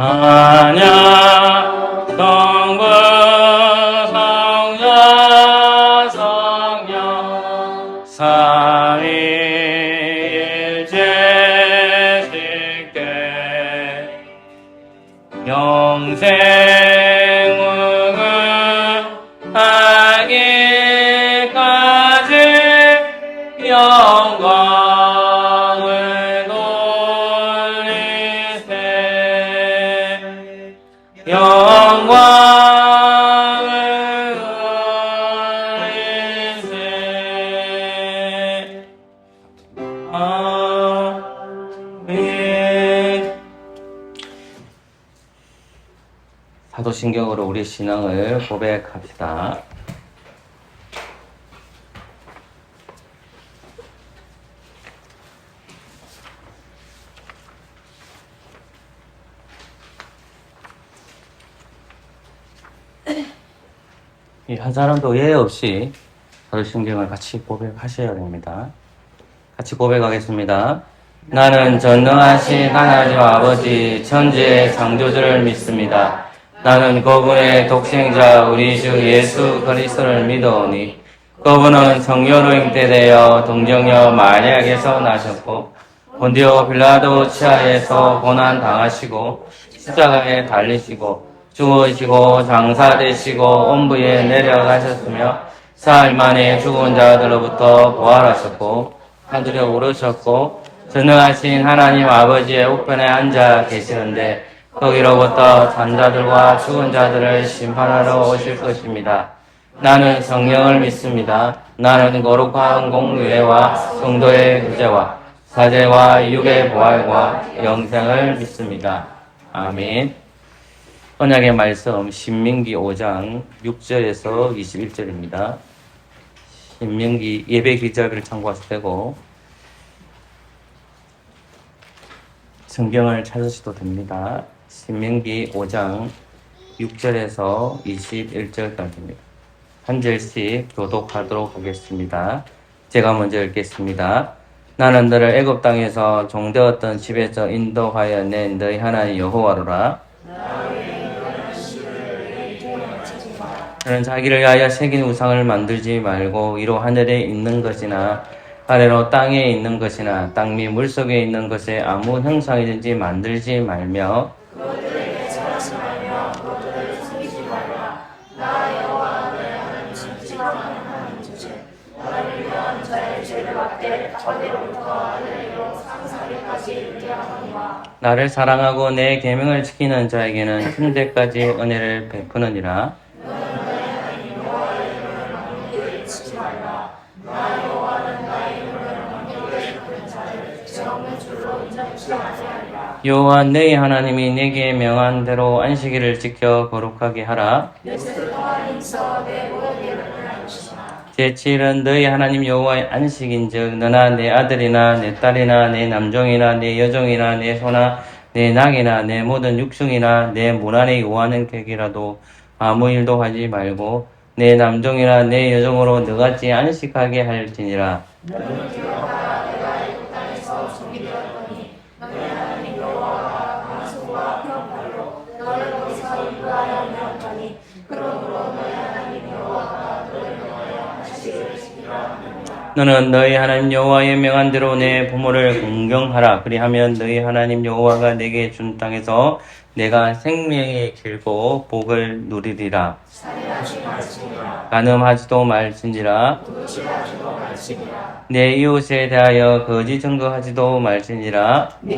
찬양 성부 성자 성령 삼위일체식계 영생무궁 하기까지 영광을 돌리세 영광을 돌리세 아멘. 사도신경으로 우리 신앙을 고백합시다. 한 사람도 예외 없이 사도신경을 같이 고백하셔야 됩니다. 같이 고백하겠습니다. 나는 전능하신 하나님 아버지 천지의 창조주를 믿습니다. 나는 그분의 독생자 우리 주 예수 그리스도를 믿어오니 그분은 성녀로 잉태되어 동정녀 마리아에게서 나셨고 본디오 빌라도 치하에서 고난 당하시고 십자가에 달리시고 죽으시고 장사되시고 온부에 내려가셨으며 사흘 만에 죽은 자들로부터 부활하셨고 하늘에 오르셨고 전능하신 하나님 아버지의 우편에 앉아 계시는데 거기로부터 산자들과 죽은 자들을 심판하러 오실 것입니다. 나는 성령을 믿습니다. 나는 거룩한 공의회와 성도의 구제와 사제와 육의 부활과 영생을 믿습니다. 아멘. 언약의 말씀 신명기 5장 6절에서 21절입니다. 신명기 예배 기자비를 참고하셔도 되고 성경을 찾으셔도 됩니다. 신명기 5장 6절에서 21절까지입니다. 한 절씩 교독하도록 하겠습니다. 제가 먼저 읽겠습니다. 나는 너를 애굽 땅에서 종되었던 집에서 인도하여 낸 너희 하나님 여호와로라. 너는 자기를 위하여 새긴 우상을 만들지 말고 이로 하늘에 있는 것이나 아래로 땅에 있는 것이나 땅 및 물속에 있는 것에 아무 형상이든지 만들지 말며 그것들에게 절하지 말며 그것들을 숨기지 말라. 나 여호와 너의 하나님 진실하는 하나님 주제 나를 위한 자의 죄를 받되 아래로부터 아래로 상상에까지 이르게 하노니와 나를 사랑하고 내 계명을 지키는 자에게는 현대까지 은혜를 베푸느니라. 여호와 너희 하나님이 내게 명한 대로 안식일을 지켜 거룩하게 하라. 제7일은 너희 하나님 여호와의 안식인즉 너나 내 아들이나 내 딸이나 내 남종이나 내 여종이나 내 소나 내 낙이나 내 모든 육충이나 내 문 안에 요하는 객이라도 아무 일도 하지 말고 내 남종이나 내 여종으로 너같이 안식하게 할지니라. 너는 너희 하나님 여호와의 명한 대로 내 부모를 공경하라. 그리하면 너희 하나님 여호와가 내게 준 땅에서 내가 생명이 길고 복을 누리리라. 간음하지도 말지니라. 내 이웃에 대하여 거짓 증거하지도 말지니라. 내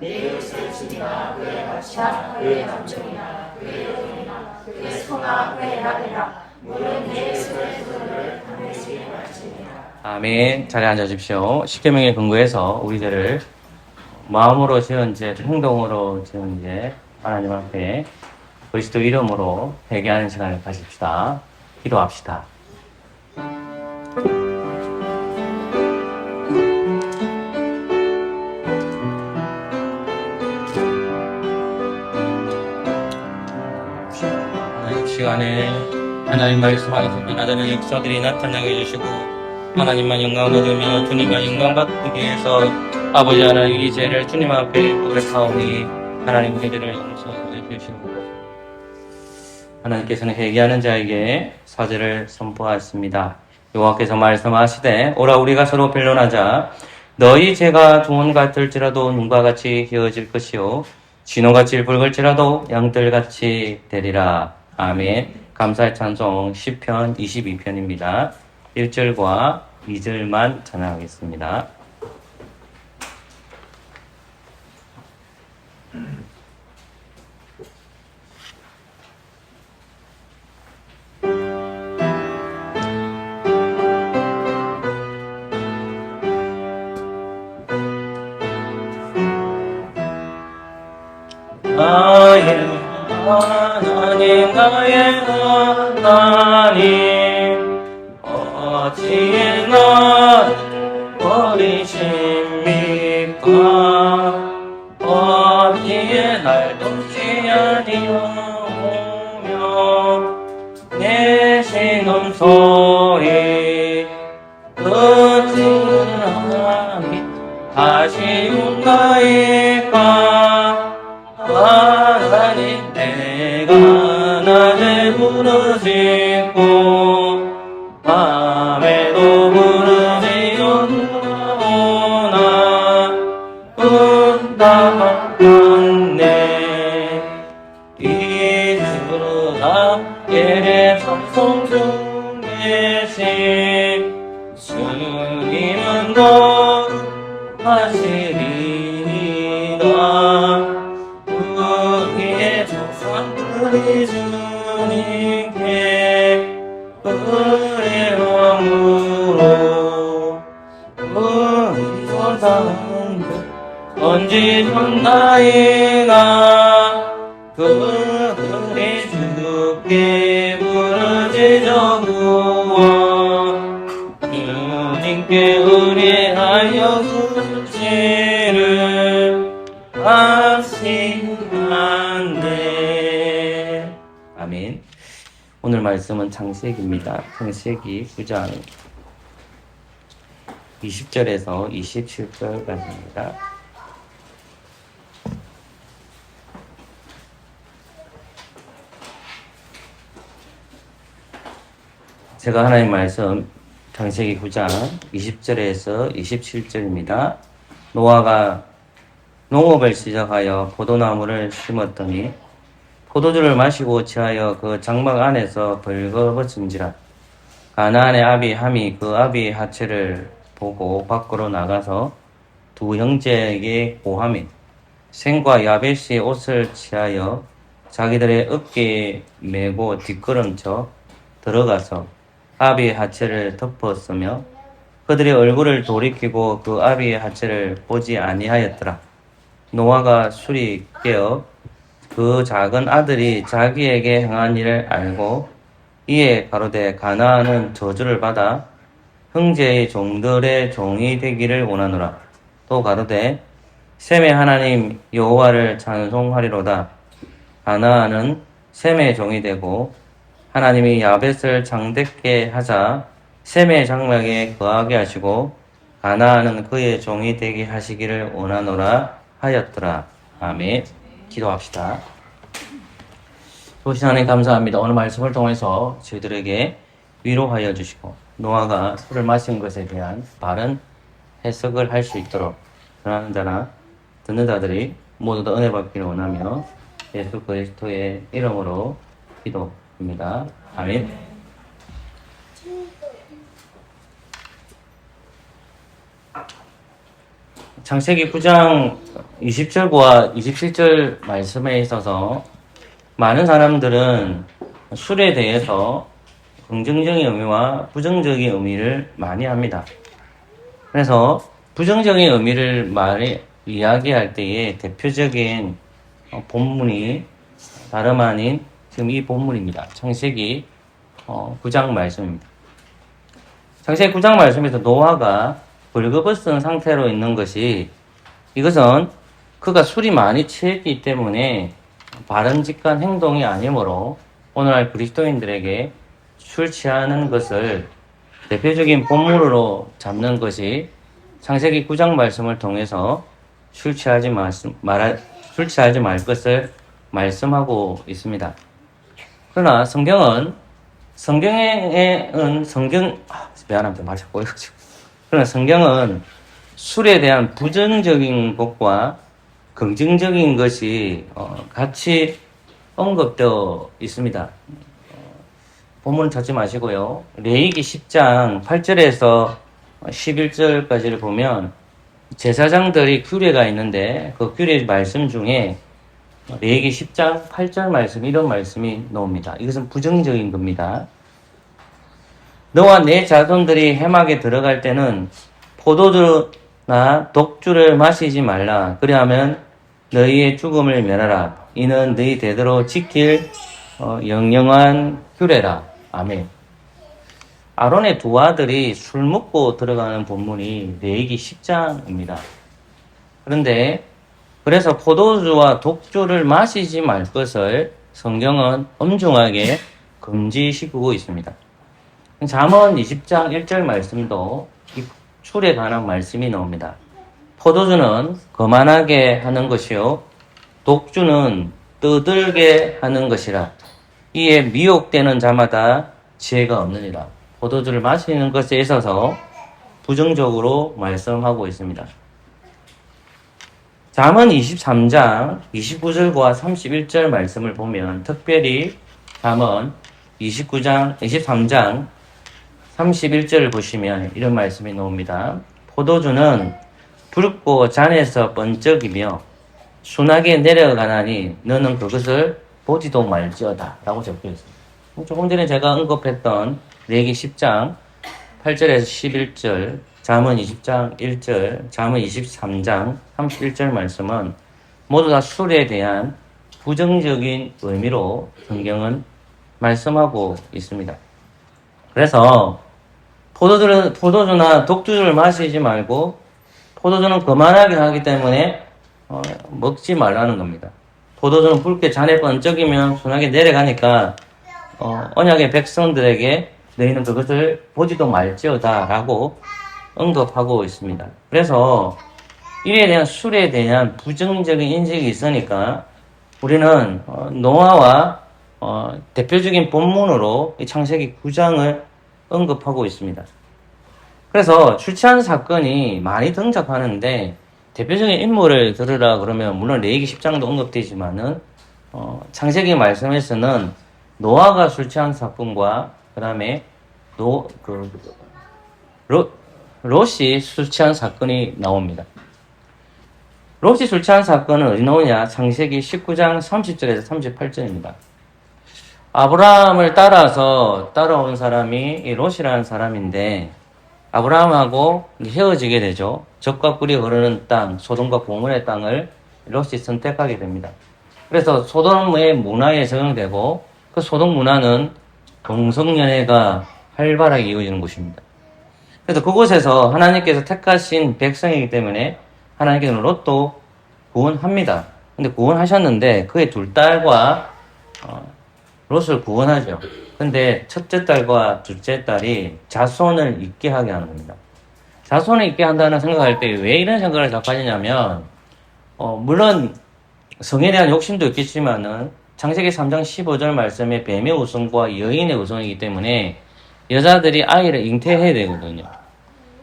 이웃의 집이나 그의 밭이나 그의 남종이나 그의 여종이나 그의 소나 그의 낙이나 물은 내 손의 손을 담내지 말지니라. 아멘. 자리에 앉아주십시오. 십계명에 근거해서 우리들을 마음으로 지은 죄, 행동으로 지은 죄, 하나님 앞에 그리스도 이름으로 회개하는 시간을 가집시다. 기도합시다. 시간에 하나님 말씀하시는 하나님의 역사들이 나타나게 해주시고 하나님만 영광을 얻으며 주님만 영광 받기 위해서 아버지 하나님 이 죄를 주님 앞에 고백하오니 하나님 우리들을 용서해 주시옵소서. 하나님께서는 회개하는 자에게 사죄를 선포하였습니다. 여호와께서 말씀하시되 오라 우리가 서로 변론하자. 너희 죄가 종원 같을지라도 눈과 같이 희어질 것이요 진호같이 붉을지라도 양털같이 되리라. 아멘. 감사의 찬송 시편 22편입니다. 1절과 2절만 찬양하겠습니다. 나의 하나님 나의 하나님 어찌 나를 버리십니까? 어디에 날 돕지 아니하오며 내 신음소리 듣지는 아니 다시 온다이까? 하나님 내가 낮에 부르짖고 밤에도 부르짖었나오나 응답하였네. 이 주라 예레 찬송 중계시 주님은 거하시리이다. 우리의 조상들이 주님께 의뢰함으로 우리 조상들 던지셨나이나 그들이 주께 부르짖어 구원 주님께 의뢰하여 수치를 하시는데. 아멘. 오늘 말씀은 창세기입니다. 창세기 9장 20절에서 27절까지입니다. 제가 하나님 말씀 창세기 9장 20절에서 27절입니다. 노아가 농업을 시작하여 포도나무를 심었더니 포도주를 마시고 취하여 그 장막 안에서 벌거벗은지라. 가나안의 아비 함이 그 아비의 하체를 보고 밖으로 나가서 두 형제에게 고하매 셈과 야벳이 옷을 취하여 자기들의 어깨에 메고 뒷걸음쳐 들어가서 아비의 하체를 덮었으며 그들의 얼굴을 돌이키고 그 아비의 하체를 보지 아니하였더라. 노아가 술이 깨어 그 작은 아들이 자기에게 행한 일을 알고 이에 가로되 가나안은 저주를 받아 형제의 종들의 종이 되기를 원하노라. 또 가로되 셈의 하나님 여호와를 찬송하리로다. 가나안은 셈의 종이 되고 하나님이 야벳을 장대케 하자 셈의 장막에 거하게 하시고 가나안은 그의 종이 되게 하시기를 원하노라 하였더라. 아멘. 기도합시다. 좋으신 하나님 감사합니다. 오늘 말씀을 통해서 저희들에게 위로하여 주시고 노아가 술을 마신 것에 대한 바른 해석을 할 수 있도록 전하는 자나 듣는 자들이 모두 다 은혜 받기를 원하며 예수 그리스도의 이름으로 기도합니다. 아멘. 창세기 9장 20절과 27절 말씀에 있어서 많은 사람들은 술에 대해서 긍정적인 의미와 부정적인 의미를 많이 합니다. 그래서 부정적인 의미를 많이 이야기할 때에 대표적인 본문이 다름 아닌 지금 이 본문입니다. 창세기 9장 말씀입니다. 창세기 9장 말씀에서 노아가 벌거벗은 상태로 있는 것이 이것은 그가 술이 많이 취했기 때문에 바람직한 행동이 아니므로 오늘날 그리스도인들에게 술 취하는 것을 대표적인 본문으로 잡는 것이 창세기 9장 말씀을 통해서 술 취하지 말 것을 말씀하고 있습니다. 그러나 미안합니다. 말이 자꾸 이거죠. 그러나 성경은 술에 대한 부정적인 것과 긍정적인 것이 같이 언급되어 있습니다. 본문 찾지 마시고요. 레위기 10장 8절에서 11절까지를 보면 제사장들이 규례가 있는데 그 규례 말씀 중에 레위기 10장 8절 말씀 이런 말씀이 나옵니다. 이것은 부정적인 겁니다. 너와 내 자손들이 해막에 들어갈 때는 포도주나 독주를 마시지 말라. 그리하면 너희의 죽음을 면하라. 이는 너희 대대로 지킬 영영한 규례라. 아멘. 아론의 두 아들이 술 먹고 들어가는 본문이 레위기 10장입니다. 그래서 포도주와 독주를 마시지 말 것을 성경은 엄중하게 금지시키고 있습니다. 잠언 20장 1절 말씀도 이 술에 관한 말씀이 나옵니다. 포도주는 거만하게 하는 것이요 독주는 떠들게 하는 것이라. 이에 미혹되는 자마다 지혜가 없느니라. 포도주를 마시는 것에 있어서 부정적으로 말씀하고 있습니다. 잠언 23장 29절과 31절 말씀을 보면 특별히 잠언 23장 31절을 보시면 이런 말씀이 나옵니다. 포도주는 붉고 잔에서 번쩍이며 순하게 내려가나니 너는 그것을 보지도 말지어다 라고 적혀 있습니다. 조금 전에 제가 언급했던 레위기 10장 8절에서 11절, 잠언 20장 1절, 잠언 23장 31절 말씀은 모두 다 술에 대한 부정적인 의미로 성경은 말씀하고 있습니다. 그래서 포도주나 독주를 마시지 말고 포도주는 거만하게 하기 때문에 먹지 말라는 겁니다. 포도주는 붉게 잔에 번쩍이면 순하게 내려가니까 언약의 백성들에게 너희는 그것을 보지도 말지어다 라고 언급하고 있습니다. 그래서 이에 대한 술에 대한 부정적인 인식이 있으니까 우리는 노아와 대표적인 본문으로 이 창세기 9장을 언급하고 있습니다. 그래서 술 취한 사건이 많이 등장하는데 대표적인 인물을 들으라 그러면 물론 레위기 10장도 언급되지만은 창세기 말씀에서는 노아가 술 취한 사건과 그 다음에 롯이 술 취한 사건이 나옵니다. 롯이 술 취한 사건은 어디 나오냐? 창세기 19장 30절에서 38절입니다. 아브라함을 따라서 따라온 사람이 이 롯이라는 사람인데 아브라함하고 헤어지게 되죠. 젖과 꿀이 흐르는 땅, 소돔과 고모의 땅을 롯이 선택하게 됩니다. 그래서 소돔의 문화에 적용되고 그 소돔 문화는 동성연애가 활발하게 이루어지는 곳입니다. 그래서 그곳에서 하나님께서 택하신 백성이기 때문에 하나님께서는 롯도 구원합니다. 근데 구원하셨는데 그의 둘 딸과 롯을 구원하죠. 근데 첫째 딸과 둘째 딸이 자손을 잊게 하게 하는 겁니다. 자손을 잊게 한다는 생각할 때 왜 이런 생각을 자꾸 하냐면 물론 성에 대한 욕심도 있겠지만은 창세기 3장 15절 말씀에 뱀의 우성과 여인의 우성이기 때문에 여자들이 아이를 잉태해야 되거든요.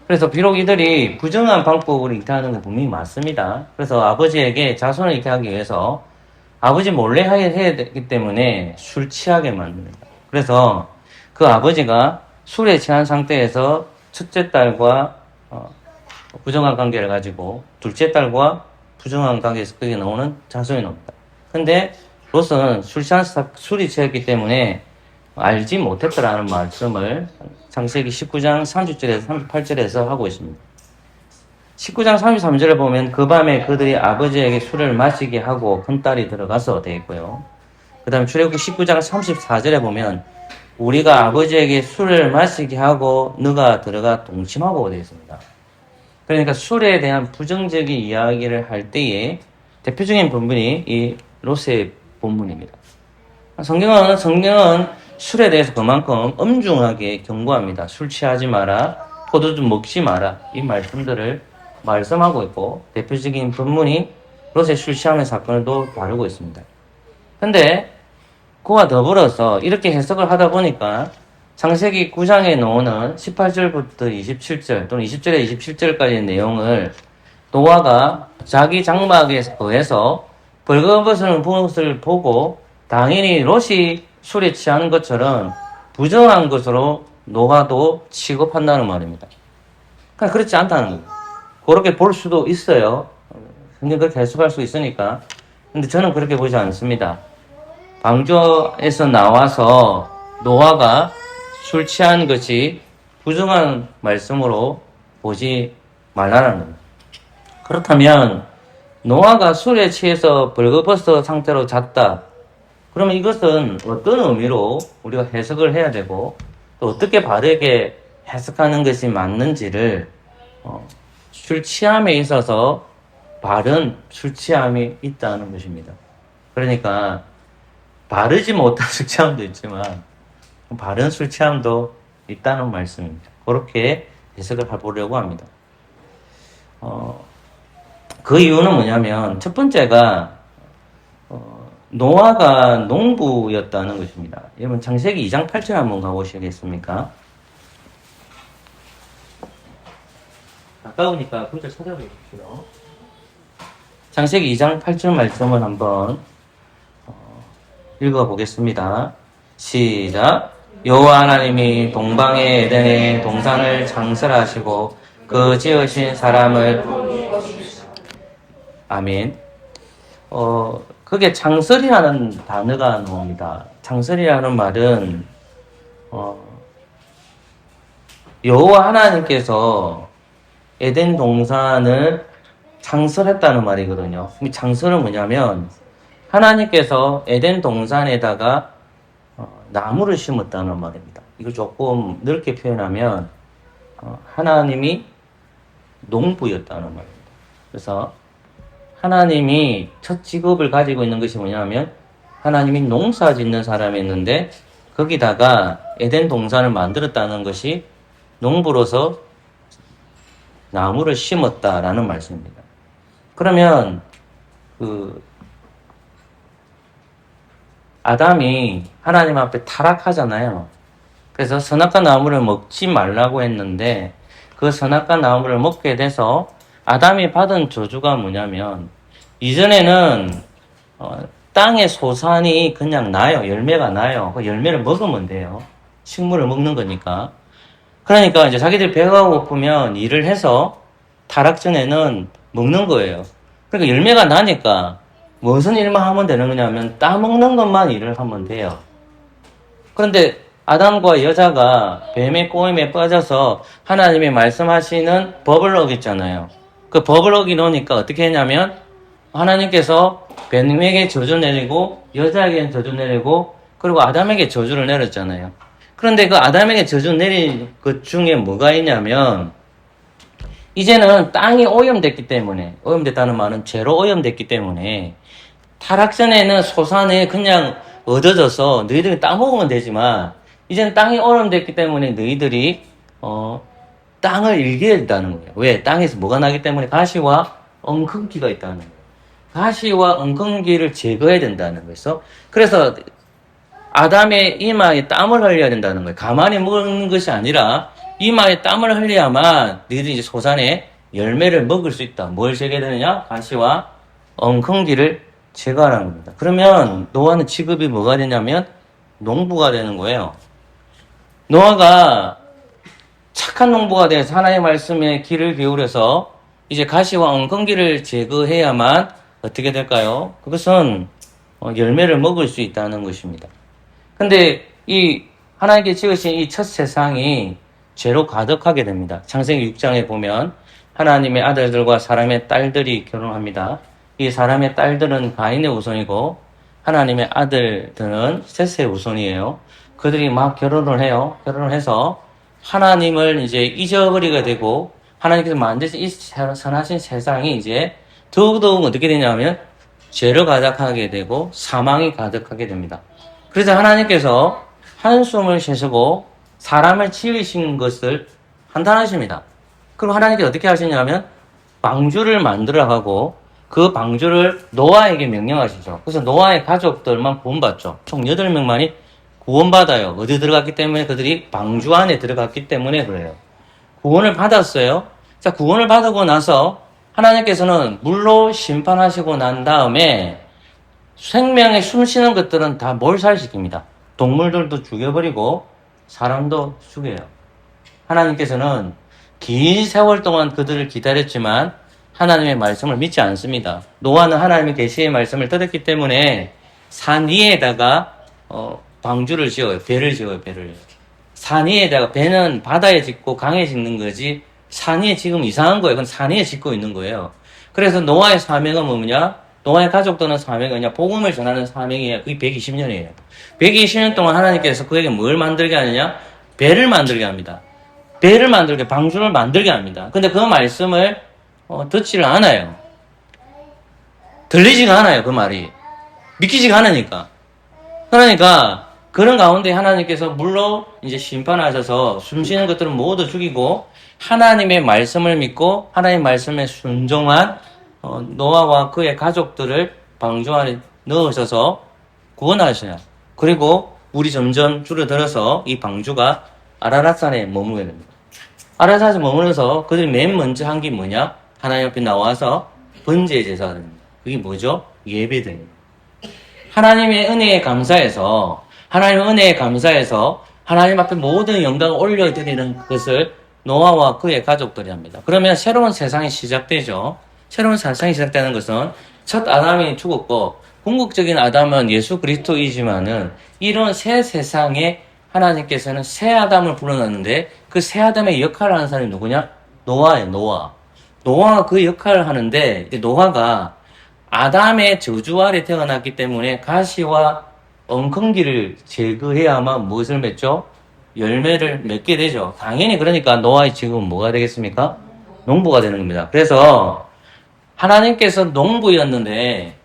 그래서 비록 이들이 부정한 방법으로 잉태하는 건 분명히 맞습니다. 그래서 아버지에게 자손을 잉태하기 위해서 아버지 몰래 해야 되기 때문에 술 취하게 만듭니다. 그래서 그 아버지가 술에 취한 상태에서 첫째 딸과 부정한 관계를 가지고 둘째 딸과 부정한 관계에서 그게 나오는 자손이 나옵니다. 근데 롯은 술이 취했기 때문에 알지 못했더라는 말씀을 창세기 19장 30절에서 38절에서 하고 있습니다. 19장 33절에 보면 그 밤에 그들이 아버지에게 술을 마시게 하고 큰딸이 들어가서 되어 있고요. 그 다음에 출애굽기 19장 34절에 보면 우리가 아버지에게 술을 마시게 하고 너가 들어가 동침하고 되어 있습니다. 그러니까 술에 대한 부정적인 이야기를 할 때에 대표적인 본문이 이 롯의 본문입니다. 성경은 술에 대해서 그만큼 엄중하게 경고합니다. 술 취하지 마라, 포도주 먹지 마라, 이 말씀들을 말씀하고 있고, 대표적인 본문이 롯의 술 취함의 사건도 다루고 있습니다. 근데 그와 더불어서 이렇게 해석을 하다 보니까 창세기 9장에 나오는 18절부터 27절 또는 20절에 27절까지의 내용을 노아가 자기 장막에 거해서 벌거벗은 것을 보고 당연히 롯이 술에 취하는 것처럼 부정한 것으로 노아도 취급한다는 말입니다. 그냥 그렇지 않다는 거예요. 그렇게 볼 수도 있어요. 근데 그렇게 해석할 수 있으니까. 근데 저는 그렇게 보지 않습니다. 방주에서 나와서 노아가 술 취한 것이 부정한 말씀으로 보지 말라는 겁니다. 그렇다면 노아가 술에 취해서 벌거벗은 상태로 잤다. 그러면 이것은 어떤 의미로 우리가 해석을 해야 되고 또 어떻게 바르게 해석하는 것이 맞는지를 술 취함에 있어서 바른 술 취함이 있다는 것입니다. 그러니까 바르지 못한 술 취함도 있지만 바른 술 취함도 있다는 말씀입니다. 그렇게 해석을 해보려고 합니다. 그 이유는 뭐냐면 첫 번째가 노아가 농부였다는 것입니다. 여러분 창세기 2장 8절 한번 가보시겠습니까? 가까우니까 글자 찾아보십시오. 창세기 2장 8절 말씀을 한번 읽어보겠습니다. 시작. 여호와 하나님이 동방의 에덴에 동산을 창설하시고 그 지으신 사람을 아멘. 그게 창설이라는 단어가 나옵니다. 창설이라는 말은 여호와 하나님께서 에덴 동산을 창설했다는 말이거든요. 이 창설은 뭐냐면 하나님께서 에덴 동산에다가 나무를 심었다는 말입니다. 이걸 조금 넓게 표현하면 하나님이 농부였다는 말입니다. 그래서 하나님이 첫 직업을 가지고 있는 것이 뭐냐면 하나님이 농사 짓는 사람이었는데 거기다가 에덴 동산을 만들었다는 것이 농부로서 나무를 심었다라는 말씀입니다. 그러면 아담이 하나님 앞에 타락하잖아요. 그래서 선악과 나무를 먹지 말라고 했는데 그 선악과 나무를 먹게 돼서 아담이 받은 저주가 뭐냐면 이전에는 땅의 소산이 그냥 나요. 열매가 나요. 그 열매를 먹으면 돼요. 식물을 먹는 거니까. 그러니까 이제 자기들 배가 고프면 일을 해서 타락 전에는 먹는 거예요. 그러니까 열매가 나니까 무슨 일만 하면 되는 거냐면 따먹는 것만 일을 하면 돼요. 그런데 아담과 여자가 뱀의 꼬임에 빠져서 하나님이 말씀하시는 법을 어겼잖아요. 그 법을 어기놓으니까 어떻게 했냐면 하나님께서 뱀에게 저주 내리고 여자에게 저주 내리고 그리고 아담에게 저주를 내렸잖아요. 그런데 그 아담에게 저주 내린 것 중에 뭐가 있냐면 이제는 땅이 오염됐기 때문에 오염됐다는 말은 죄로 오염됐기 때문에 타락 전에는 소산에 그냥 얻어져서 너희들이 따먹으면 되지만 이제는 땅이 오염됐기 때문에 너희들이 땅을 일겨야 된다는 거예요. 왜? 땅에서 뭐가 나기 때문에 가시와 엉겅퀴가 있다는 거예요. 가시와 엉겅퀴를 제거해야 된다는 거예요. 그래서 아담의 이마에 땀을 흘려야 된다는 거예요. 가만히 먹는 것이 아니라 이마에 땀을 흘려야만 너희들이 이제 소산에 열매를 먹을 수 있다. 뭘 제거해야 되느냐? 가시와 엉겅퀴를 제거하라는 겁니다. 그러면 노아는 직업이 뭐가 되냐면 농부가 되는 거예요. 노아가 착한 농부가 돼서 하나님의 말씀에 귀를 기울여서 이제 가시와 엉겅퀴를 제거해야만 어떻게 될까요? 그것은 열매를 먹을 수 있다는 것입니다. 근데 이 하나님께 지으신 이 첫 세상이 죄로 가득하게 됩니다. 창세기 6장에 보면 하나님의 아들들과 사람의 딸들이 결혼합니다. 이 사람의 딸들은 가인의 후손이고 하나님의 아들들은 셋의 후손이에요. 그들이 막 결혼을 해요. 결혼을 해서 하나님을 이제 잊어버리게 되고 하나님께서 만드신 이 선하신 세상이 이제 더욱더욱 어떻게 되냐면 죄로 가득하게 되고 사망이 가득하게 됩니다. 그래서 하나님께서 한숨을 쉬시고 사람을 지으신 것을 판단하십니다. 그리고 하나님께 어떻게 하시냐면 방주를 만들어가고 그 방주를 노아에게 명령하시죠. 그래서 노아의 가족들만 구원받죠. 총 8명만이 구원받아요. 어디 들어갔기 때문에? 그들이 방주 안에 들어갔기 때문에 그래요. 구원을 받았어요. 자, 구원을 받고 나서 하나님께서는 물로 심판하시고 난 다음에 생명에 숨쉬는 것들은 다 몰살시킵니다. 동물들도 죽여버리고 사람도 죽여요. 하나님께서는 긴 세월 동안 그들을 기다렸지만 하나님의 말씀을 믿지 않습니다. 노아는 하나님의 계시의 말씀을 들었기 때문에 산 위에다가 방주를 지어요. 배를 지어요. 배를. 산 위에다가, 배는 바다에 짓고 강에 짓는 거지 산 위에 지금 이상한 거예요. 그건 산 위에 짓고 있는 거예요. 그래서 노아의 사명은 뭐냐? 노아의 가족들은 사명이 뭐냐? 복음을 전하는 사명이에요. 그게 120년이에요. 120년 동안 하나님께서 그에게 뭘 만들게 하느냐? 배를 만들게 합니다. 배를 만들게, 방주를 만들게 합니다. 근데 그 말씀을 듣지를 않아요. 들리지가 않아요, 그 말이. 믿기지가 않으니까. 그러니까 그런 가운데 하나님께서 물로 이제 심판하셔서 숨쉬는 것들은 모두 죽이고 하나님의 말씀을 믿고 하나님의 말씀에 순종한 노아와 그의 가족들을 방주 안에 넣으셔서 구원하셔요. 그리고 물이 점점 줄어들어서 이 방주가 아라랏산에 머무르게 됩니다. 아라랏산에 머무르면서 그들이 맨 먼저 한 게 뭐냐? 하나님 앞에 나와서 번제 제사가 됩니다. 그게 뭐죠? 예배드립니다. 하나님의 은혜에 감사해서 하나님 앞에 모든 영광을 올려드리는 것을 노아와 그의 가족들이 합니다. 그러면 새로운 세상이 시작되죠. 새로운 세상이 시작되는 것은 첫 아담이 죽었고 궁극적인 아담은 예수 그리스도이지만은 이런 새 세상에 하나님께서는 새 아담을 불어넣는데 그 새 아담의 역할을 하는 사람이 누구냐? 노아예요. 노아가 그 역할을 하는데 노아가 아담의 저주 아래 태어났기 때문에 가시와 엉겅기를 제거해야만 무엇을 맺죠? 열매를 맺게 되죠. 당연히 그러니까 노아의 지금은 뭐가 되겠습니까? 농부가 되는 겁니다. 그래서 하나님께서 농부였는데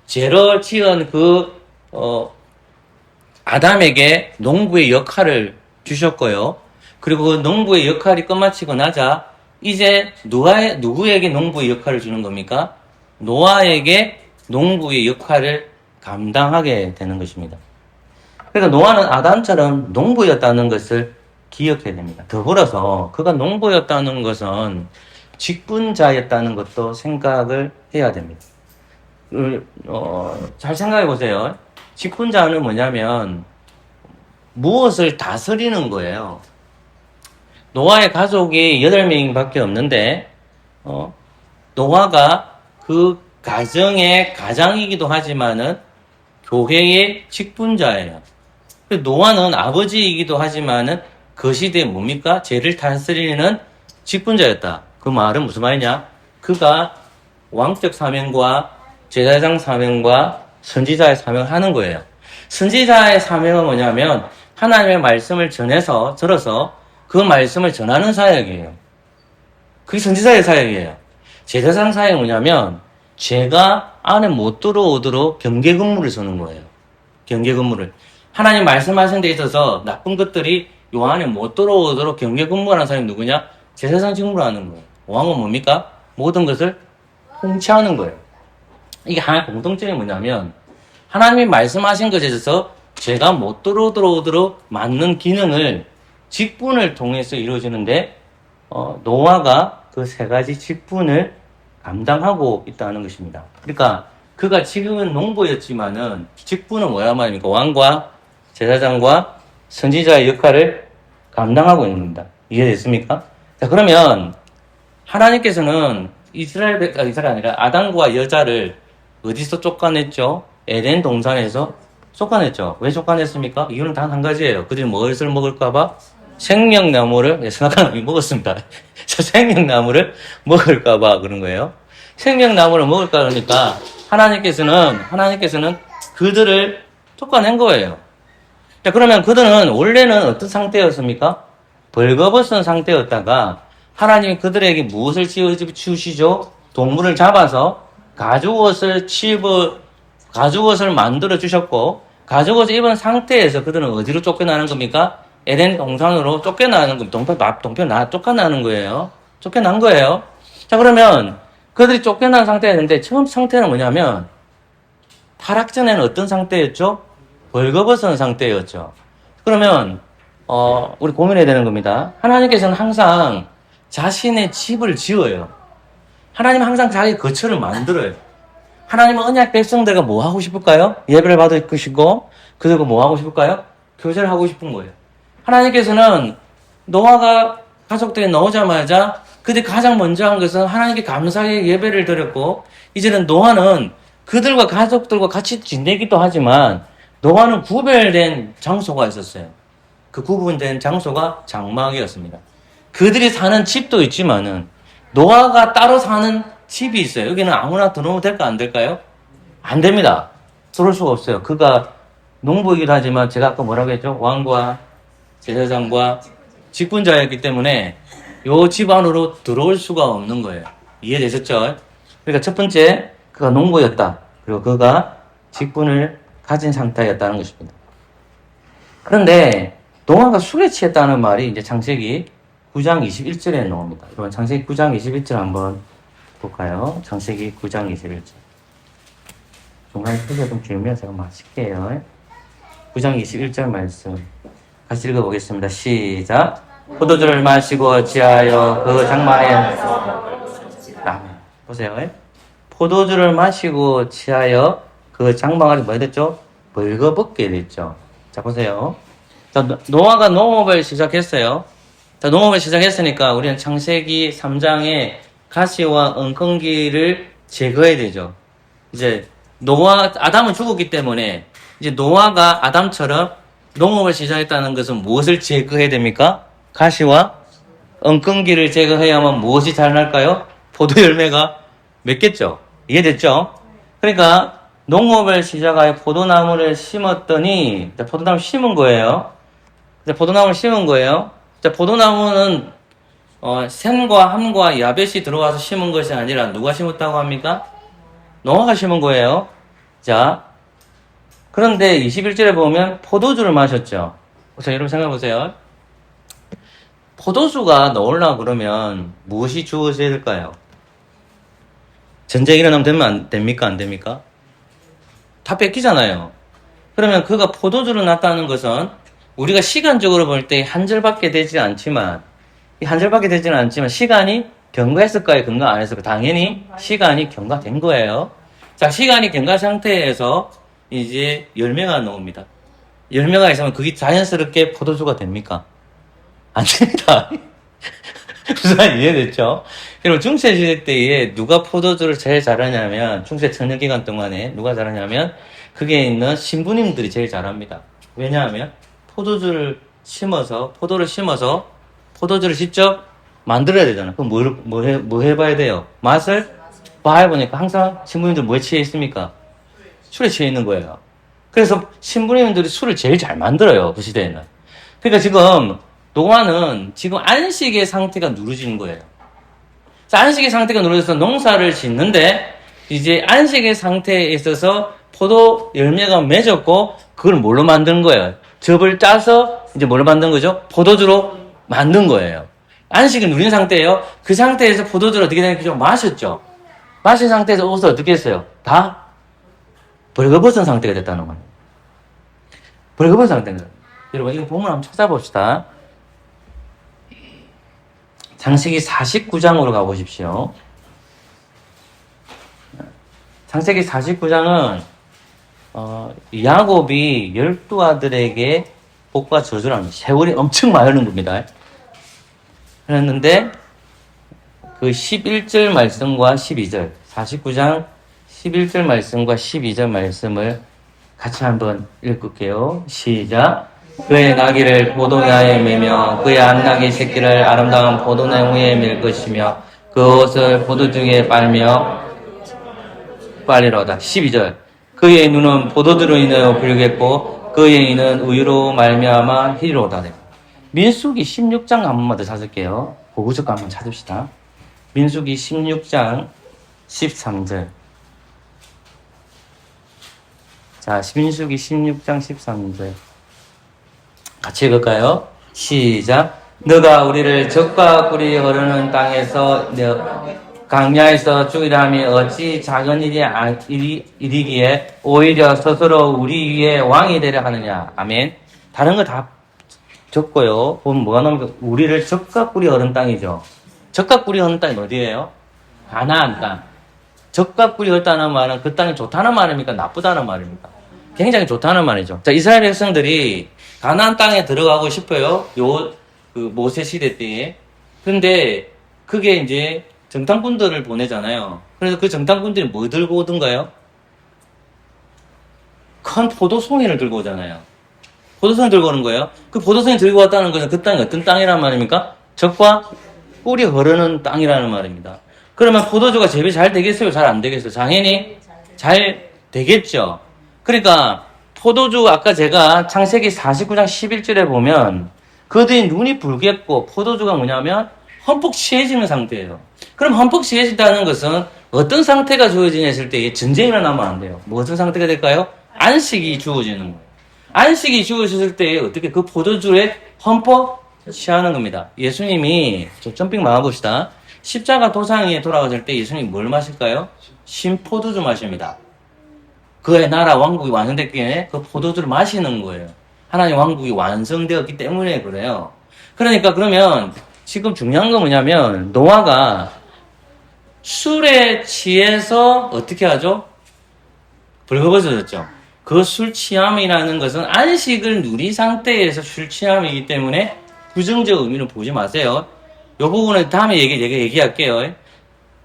죄를 지은 아담에게 농부의 역할을 주셨고요. 그리고 그 농부의 역할이 끝마치고 나자 이제 누구에게 농부의 역할을 주는 겁니까? 노아에게 농부의 역할을 감당하게 되는 것입니다. 그러니까 노아는 아담처럼 농부였다는 것을 기억해야 됩니다. 더불어서 그가 농부였다는 것은 직분자였다는 것도 생각을 해야 됩니다. 잘 생각해 보세요. 직분자는 뭐냐면 무엇을 다스리는 거예요. 노아의 가족이 8명밖에 없는데 노아가 그 가정의 가장이기도 하지만은 교회의 직분자예요. 노아는 아버지이기도 하지만은 그 시대에 뭡니까? 죄를 다스리는 직분자였다. 그 말은 무슨 말이냐? 그가 왕적 사명과 제사장 사명과 선지자의 사명을 하는 거예요. 선지자의 사명은 뭐냐면 하나님의 말씀을 들어서 그 말씀을 전하는 사역이에요. 그게 선지자의 사역이에요. 제사장 사역이 뭐냐면 죄가 안에 못 들어오도록 경계 근무를 서는 거예요. 경계 근무를. 하나님 말씀하신 데 있어서 나쁜 것들이 요 안에 못 들어오도록 경계 근무하는 사람이 누구냐? 제사장 직무를 하는 거예요. 왕은 뭡니까? 모든 것을 통치하는 거예요. 이게 하나의 공통점이 뭐냐면 하나님이 말씀하신 것에 있어서 죄가 못 들어오도록 맞는 기능을 직분을 통해서 이루어지는데 노아가 그 3가지 직분을 감당하고 있다는 것입니다. 그러니까 그가 지금은 농부였지만은 직분은 뭐야 말입니까? 왕과 제사장과 선지자의 역할을 감당하고 있는 겁니다. 이해됐습니까? 자, 그러면 하나님께서는 이스라엘이 아니라 아담과 여자를 어디서 쫓아냈죠? 에덴 동산에서 쫓아냈죠. 왜 쫓아냈습니까? 이유는 단 한 가지예요. 그들이 무엇을 먹을까봐? 생명나무를, 생각하는 먹었습니다. 생명나무를 먹을까봐 그런 거예요. 생명나무를 먹을까 그러니까 하나님께서는 그들을 쫓아낸 거예요. 자, 그러면 그들은 원래는 어떤 상태였습니까? 벌거벗은 상태였다가 하나님이 그들에게 무엇을 지으시죠? 동물을 잡아서 가죽옷을 만들어 주셨고 가죽옷을 입은 상태에서 그들은 어디로 쫓겨나는 겁니까? 에덴 동산으로 쫓겨나는 겁니다. 쫓겨나는 거예요. 쫓겨난 거예요. 자, 그러면 그들이 쫓겨난 상태였는데 처음 상태는 뭐냐면 타락 전에는 어떤 상태였죠? 벌거벗은 상태였죠. 그러면 우리 고민해야 되는 겁니다. 하나님께서는 항상 자신의 집을 지어요. 하나님은 항상 자기 거처를 만들어요. 하나님은 언약 백성들과 뭐 하고 싶을까요? 예배를 받을 것이고 그들과 뭐 하고 싶을까요? 교제를 하고 싶은 거예요. 하나님께서는 노아가 가족들이 나오자마자 그들이 가장 먼저 한 것은 하나님께 감사의 예배를 드렸고 이제는 노아는 그들과 가족들과 같이 지내기도 하지만 노아는 구별된 장소가 있었어요. 그 구분된 장소가 장막이었습니다. 그들이 사는 집도 있지만은 노아가 따로 사는 집이 있어요. 여기는 아무나 들어오면 될까 안 될까요? 안 됩니다. 들어올 수가 없어요. 그가 농부이기도 하지만 제가 아까 뭐라고 했죠? 왕과 제사장과 직분자였기 때문에 요 집 안으로 들어올 수가 없는 거예요. 이해되셨죠? 그러니까 첫 번째, 그가 농부였다. 그리고 그가 직분을 가진 상태였다는 것입니다. 그런데 노아가 술에 취했다는 말이 이제 창세기 9장 21절에 나옵니다. 여러분 창세기 9장 21절 한번 볼까요? 창세기 9장 21절. 중간에 표가 좀 길면 제가 마칠게요. 9장 21절 말씀 같이 읽어보겠습니다. 시작. 포도주를 마시고 취하여 그 장막에 보세요. 포도주를 마시고 취하여 그 장막을 뭐 됐죠? 벌거벗게 됐죠. 자 보세요. 자, 노아가 농업을 시작했어요. 자, 농업을 시작했으니까 우리는 창세기 3장에 가시와 엉겅기를 제거해야 되죠. 이제 아담은 죽었기 때문에 이제 노아가 아담처럼 농업을 시작했다는 것은 무엇을 제거해야 됩니까? 가시와 엉겅기를 제거해야만 무엇이 자랄까요? 포도 열매가 맺겠죠. 이해됐죠? 그러니까 농업을 시작하여 포도나무를 심었더니 포도나무 심은 거예요. 포도나무를 심은 거예요. 포도나무는 셈과 함과 야벳이 들어와서 심은 것이 아니라 누가 심었다고 합니까? 노아가 심은 거예요. 자, 그런데 21절에 보면 포도주를 마셨죠. 그래서 여러분 생각해 보세요. 포도주가 나오려고 그러면 무엇이 주어져야 될까요? 전쟁이 일어나면 됩니까? 안 됩니까? 다 뺏기잖아요. 그러면 그가 포도주를 놨다는 것은 우리가 시간적으로 볼 때 한 절밖에 되지 않지만 시간이 경과했을까요? 경과 안 했을까요? 당연히 시간이 경과된 거예요. 자, 시간이 경과 상태에서 이제 열매가 나옵니다. 열매가 있으면 그게 자연스럽게 포도주가 됩니까? 안 됩니다. 무슨 이해됐죠? 여러분, 중세시대 때에 누가 포도주를 제일 잘하냐면, 중세 천년기간 동안에 누가 잘하냐면, 그게 있는 신부님들이 제일 잘합니다. 왜냐하면, 포도를 심어서, 포도주를 직접 만들어야 되잖아. 그럼 뭐 해봐야 돼요? 맛을 봐야보니까 항상 신부님들 뭐에 취해 있습니까? 술에 취해 있는 거예요. 그래서 신부님들이 술을 제일 잘 만들어요. 그 시대에는. 그러니까 지금, 노아는 지금 안식의 상태가 누르지는 거예요. 자, 안식의 상태가 누르져서 농사를 짓는데, 이제 안식의 상태에 있어서 포도 열매가 맺었고, 그걸 뭘로 만든 거예요? 즙을 짜서, 이제 뭘로 만든 거죠? 포도주로 만든 거예요. 안식을 누린 상태예요. 그 상태에서 포도주를 어떻게 되겠죠? 마셨죠. 마신 상태에서 옷을 어떻게 했어요? 다 벌거벗은 상태가 됐다는 거예요. 벌거벗은 상태가. 여러분, 이거 본문 한번 찾아봅시다. 창세기 49장으로 가보십시오. 창세기 49장은 야곱이 12아들에게 복과 저주를 합니다. 세월이 엄청 많이 흐른 겁니다. 그랬는데 그 11절 말씀과 12절 49장 11절 말씀과 12절 말씀을 같이 한번 읽을게요. 시작. 그의 나귀를 포도나무에 매며 그의 암나귀 새끼를 아름다운 포도나무에 밀 것이며 그 옷을 포도주에 빨며 빨리로다. 12절. 그의 눈은 포도주로 인하여 붉겠고 그의 이는 우유로 말미암아 희로다. 민수기 16장 한 번만 더 찾을게요. 고구적 한번 찾읍시다. 민수기 16장 13절. 자, 신명기 16장 13절. 같이 읽을까요? 시작. 너가 우리를 적과 꿀이 흐르는 땅에서 강야에서 죽이라 하면 어찌 작은 일이기에 오히려 스스로 우리 위에 왕이 되려 하느냐. 아멘. 다른 거 다 적고요. 보면 뭐가 나옵니까? 우리를 적과 꿀이 흐르는 땅이죠. 적과 꿀이 흐르는 땅이 어디예요? 가나안 땅. 적과 꿀이 흐르다는 말은 그 땅이 좋다는 말입니까? 나쁘다는 말입니까? 굉장히 좋다는 말이죠. 자, 이스라엘 백성들이 가나안 땅에 들어가고 싶어요. 모세 시대 때에. 근데 그게 이제 정탐꾼들을 보내잖아요. 그래서 그 정탐꾼들이 뭐 들고 오던가요? 큰 포도송이를 들고 오잖아요. 포도송이 들고 오는 거예요. 그 포도송이 들고 왔다는 것은 그 땅이 어떤 땅이란 말입니까? 적과 꿀이 흐르는 땅이라는 말입니다. 그러면 포도주가 재배 잘 되겠어요? 잘 안 되겠어요? 당연히 잘 되겠죠. 그러니까 포도주 아까 제가 창세기 49장 11절에 보면 그들이 눈이 붉겠고 포도주가 뭐냐면 흠뻑 취해지는 상태예요. 그럼 흠뻑 취해진다는 것은 어떤 상태가 주어지냐 했을 때 전쟁이 일어나면 안 돼요. 뭐 어떤 상태가 될까요? 안식이 주어지는 거예요. 안식이 주어졌을 때 어떻게 그 포도주에 흠뻑 취하는 겁니다. 예수님이 점핑 막아봅시다. 십자가 도상 위에 돌아가실 때 예수님이 뭘 마실까요? 신포도주 마십니다. 그의 나라 왕국이 완성됐기에 그 포도주를 마시는 거예요. 하나님 왕국이 완성되었기 때문에 그래요. 그러니까 그러면 지금 중요한 건 뭐냐면 노아가 술에 취해서 어떻게 하죠? 벌거벗어졌죠. 그 술 취함이라는 것은 안식을 누린 상태에서 술 취함이기 때문에 부정적 의미를 보지 마세요. 이 부분은 다음에 얘기할게요.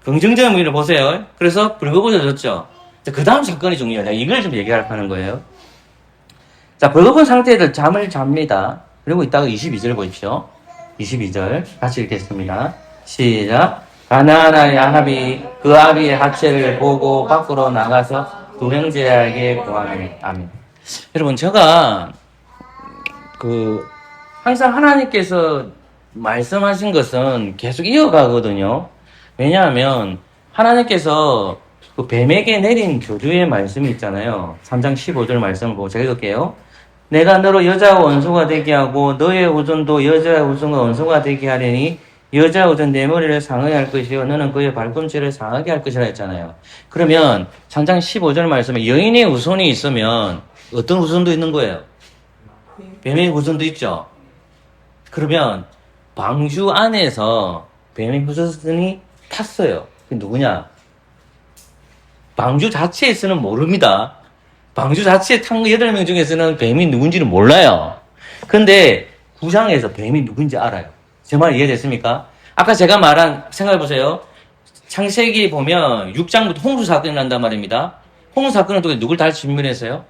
긍정적 의미를 보세요. 그래서 벌거벗어졌죠. 그 다음 사건이 중요해요. 이걸 좀 얘기하는 거예요. 자, 벌거벗은 상태에서 잠을 잡니다. 그리고 이따가 22절 보십시오. 22절 같이 읽겠습니다. 시작. 가나안의 아합이 그 아비의 하체를 보고 밖으로 나가서 두 형제에게 고하매. 아멘. 여러분, 제가 항상 하나님께서 말씀하신 것은 계속 이어가거든요. 왜냐하면 하나님께서 그 뱀에게 내린 교주의 말씀이 있잖아요. 3장 15절 말씀을 보고 제가 읽을게요. 내가 너로 여자와 원수가 되게 하고 너의 후손도 여자의 후손과 원수가 되게 하려니 여자 후손 내 머리를 상하게 할 것이요 너는 그의 발꿈치를 상하게 할 것이라 했잖아요. 그러면 3장 15절 말씀에 여인의 후손이 있으면 어떤 후손도 있는 거예요? 뱀의 후손도 있죠. 그러면 방주 안에서 뱀의 후손이 탔어요. 그게 누구냐? 방주 자체에서는 모릅니다. 방주 자체에 탄 8명 중에서는 뱀이 누군지는 몰라요. 근데 구장에서 뱀이 누군지 알아요. 제 말 이해됐습니까? 아까 제가 말한, 생각해보세요. 창세기 보면 6장부터 홍수 사건이 난단 말입니다. 홍수 사건은 또 누굴 다 진멸했어요?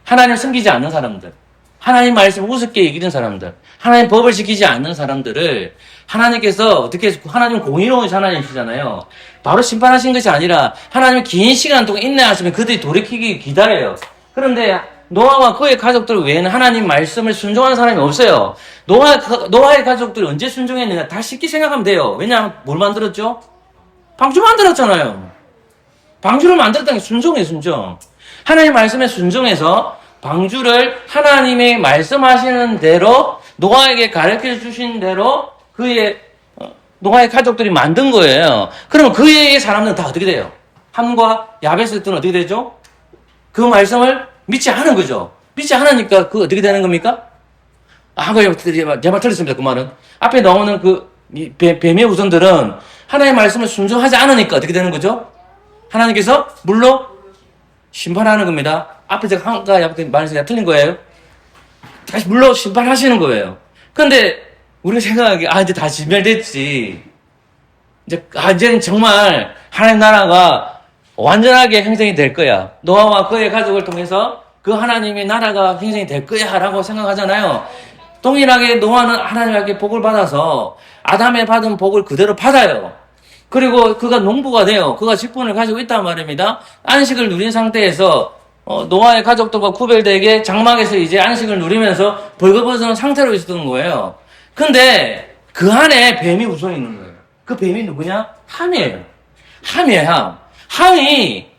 하나님을 섬기지 않는 사람들. 하나님 말씀 우습게 여기는 사람들. 하나님 법을 지키지 않는 사람들을 하나님께서 어떻게 해서 하나님 공의로운 하나님이시잖아요. 바로 심판하신 것이 아니라 하나님 긴 시간 동안 인내하시면 그들이 돌이키기 기다려요. 그런데 노아와 그의 가족들 외에는 하나님 말씀을 순종하는 사람이 없어요. 노아의 가족들이 언제 순종했느냐? 다 쉽게 생각하면 돼요. 왜냐하면 뭘 만들었죠? 방주 만들었잖아요. 방주를 만들었다는 게 순종이에요, 순종. 하나님 말씀에 순종해서 방주를 하나님의 말씀하시는 대로 노아에게 가르쳐 주신 대로 노아의 가족들이 만든 거예요. 그러면 그의 사람들은 다 어떻게 돼요? 함과 야벳들은 어떻게 되죠? 그 말씀을 믿지 않은 거죠. 믿지 않으니까 어떻게 되는 겁니까? 제 말 틀렸습니다. 그 말은. 앞에 나오는 뱀의 후손들은 하나님의 말씀을 순종하지 않으니까 어떻게 되는 거죠? 하나님께서 물로 심판하는 겁니다. 앞에 제가 함과 야벳 말씀이 틀린 거예요. 다시 물로 심판하시는 거예요. 근데 우리가 생각하기에 이제 다 진멸됐지. 이제는 정말 하나님 나라가 완전하게 형성이 될 거야. 노아와 그의 가족을 통해서 그 하나님의 나라가 형성이 될 거야 라고 생각하잖아요. 동일하게 노아는 하나님에게 복을 받아서 아담의 받은 복을 그대로 받아요. 그리고 그가 농부가 돼요. 그가 직분을 가지고 있단 말입니다. 안식을 누린 상태에서 노아의 가족들과 구별되게 장막에서 이제 안식을 누리면서 벌거벗은 상태로 있었던 거예요. 근데 그 안에 뱀이 우선 있는 거예요. 그 뱀이 누구냐? 함이에요. 함이에요, 함. 함이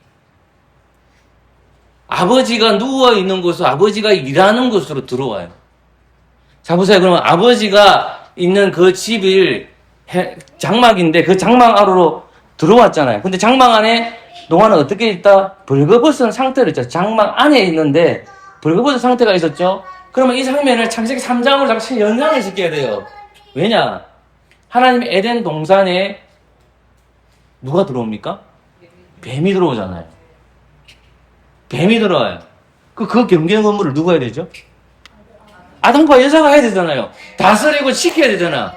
아버지가 누워있는 곳으로, 아버지가 일하는 곳으로 들어와요. 자, 보세요. 그러면 아버지가 있는 그 집을 장막인데 그 장막 안으로 들어왔잖아요. 근데 장막 안에 노아는 어떻게 있다? 벌거벗은 상태로 있죠. 장막 안에 있는데 벌거벗은 상태가 있었죠. 그러면 이 장면을 창세기 3장으로 잠시 연상을 시켜야 돼요. 왜냐? 하나님의 에덴 동산에 누가 들어옵니까? 뱀이 들어오잖아요. 뱀이 들어와요. 그 경계의 건물을 누가 해야 되죠? 아담과 여자가 해야 되잖아요. 다스리고 지켜야 되잖아.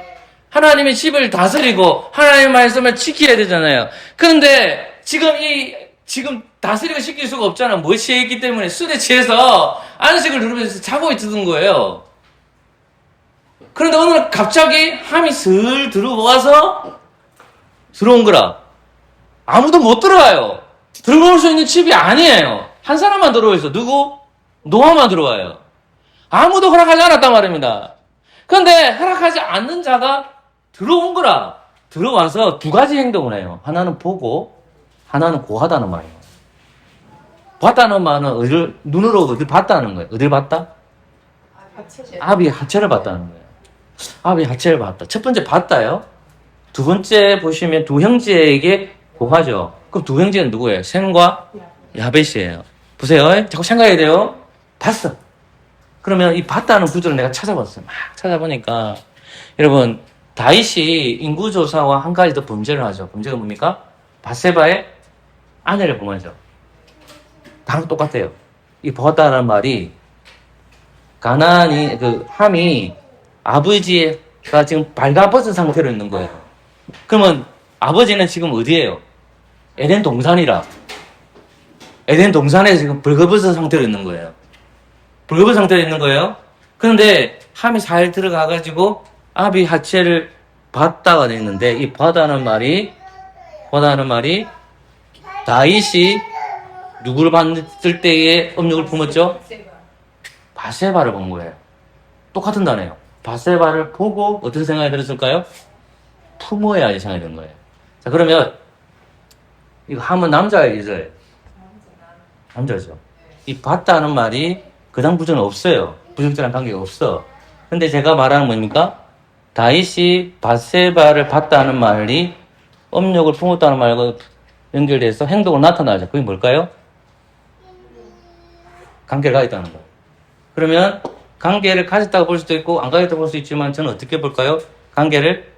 하나님의 집을 다스리고 하나님의 말씀을 지켜야 되잖아요. 그런데 지금 다스리고 지킬 수가 없잖아. 뭐에 취해 있기 때문에 술에 취해서 안식을 누르면서 자고 있던 거예요. 그런데 어느 날 갑자기 함이 슬 들어와서 들어온 거라. 아무도 못 들어와요. 들어올 수 있는 집이 아니에요. 한 사람만 들어와 있어. 누구? 노아만 들어와요. 아무도 허락하지 않았단 말입니다. 그런데 허락하지 않는 자가 들어온 거라. 들어와서 두 가지 행동을 해요. 하나는 보고, 하나는 고하다는 말이에요. 봤다는 말은 눈으로 어딜 봤다는 거예요. 어딜 봤다? 아비 하체를 봤다는 거예요. 아비 하체를 봤다. 첫 번째 봤다요. 두 번째 보시면 두 형제에게 고하죠. 그럼 두 형제는 누구예요? 셈과 야벳이에요. 보세요. 자꾸 생각해야 돼요. 봤어. 그러면 이 봤다는 구절을 내가 찾아봤어요. 막 찾아보니까 여러분 다윗이 인구조사와 한 가지 더 범죄를 하죠. 범죄가 뭡니까? 밧세바의 아내를 범하죠. 다랑 똑같아요. 이 보았다는 말이 가나안이 함이 아버지가 지금 발가벗은 상태로 있는 거예요. 그러면 아버지는 지금 어디예요? 에덴 동산이라. 에덴 동산에 지금 벌거벗은 상태로 있는 거예요. 벌거벗은 상태로 있는 거예요. 그런데 함이 잘 들어가가지고 아비 하체를 봤다가 됐는데 이 봤다는 말이 다윗이 누구를 봤을 때에 음욕을 품었죠? 밧세바를 본 거예요. 똑같은 단어예요. 밧세바를 보고 어떤 생각이 들었을까요? 품어야지 생각이 든 거예요. 자, 그러면 이거 함은 남자예요, 여자예요? 남자죠. 이 봤다는 말이 그다음 부정은 없어요. 부정적인 관계가 없어. 근데 제가 말하는 뭡니까? 다윗이 밧세바를 봤다는 말이 음욕을 품었다는 말과 연결돼서 행동으로 나타나죠. 그게 뭘까요? 관계를 가졌다는 거예요. 그러면 관계를 가졌다고 볼 수도 있고 안 가졌다고 볼 수 있지만 저는 어떻게 볼까요? 관계를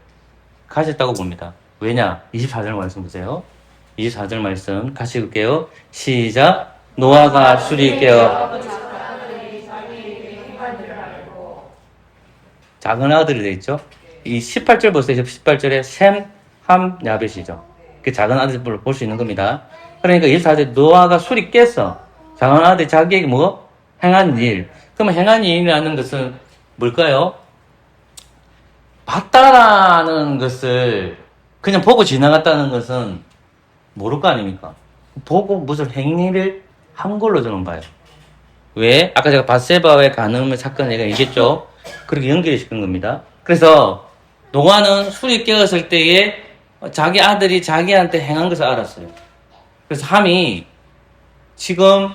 가졌다고 봅니다. 왜냐? 24절 말씀 보세요. 24절 말씀 같이 읽을게요. 시작. 노아가 술이 깨어 작은 아들이 되어 있죠. 이 18절 보세요. 18절에 셈, 함, 야벳이죠. 그 작은 아들을 볼 수 있는 겁니다. 그러니까 24절 노아가 술이 깼어. 작은 아들이 자기에게 뭐? 행한 일. 그러면 행한 일이라는 것은 뭘까요? 봤다라는 것을 그냥 보고 지나갔다는 것은 모를 거 아닙니까? 보고 무슨 행위를 한 걸로 저는 봐요. 왜? 아까 제가 밧세바와의 간음의 사건 내가 얘기했죠? 그렇게 연결시킨 겁니다. 그래서 노아는 술이 깨었을 때에 자기 아들이 자기한테 행한 것을 알았어요. 그래서 함이 지금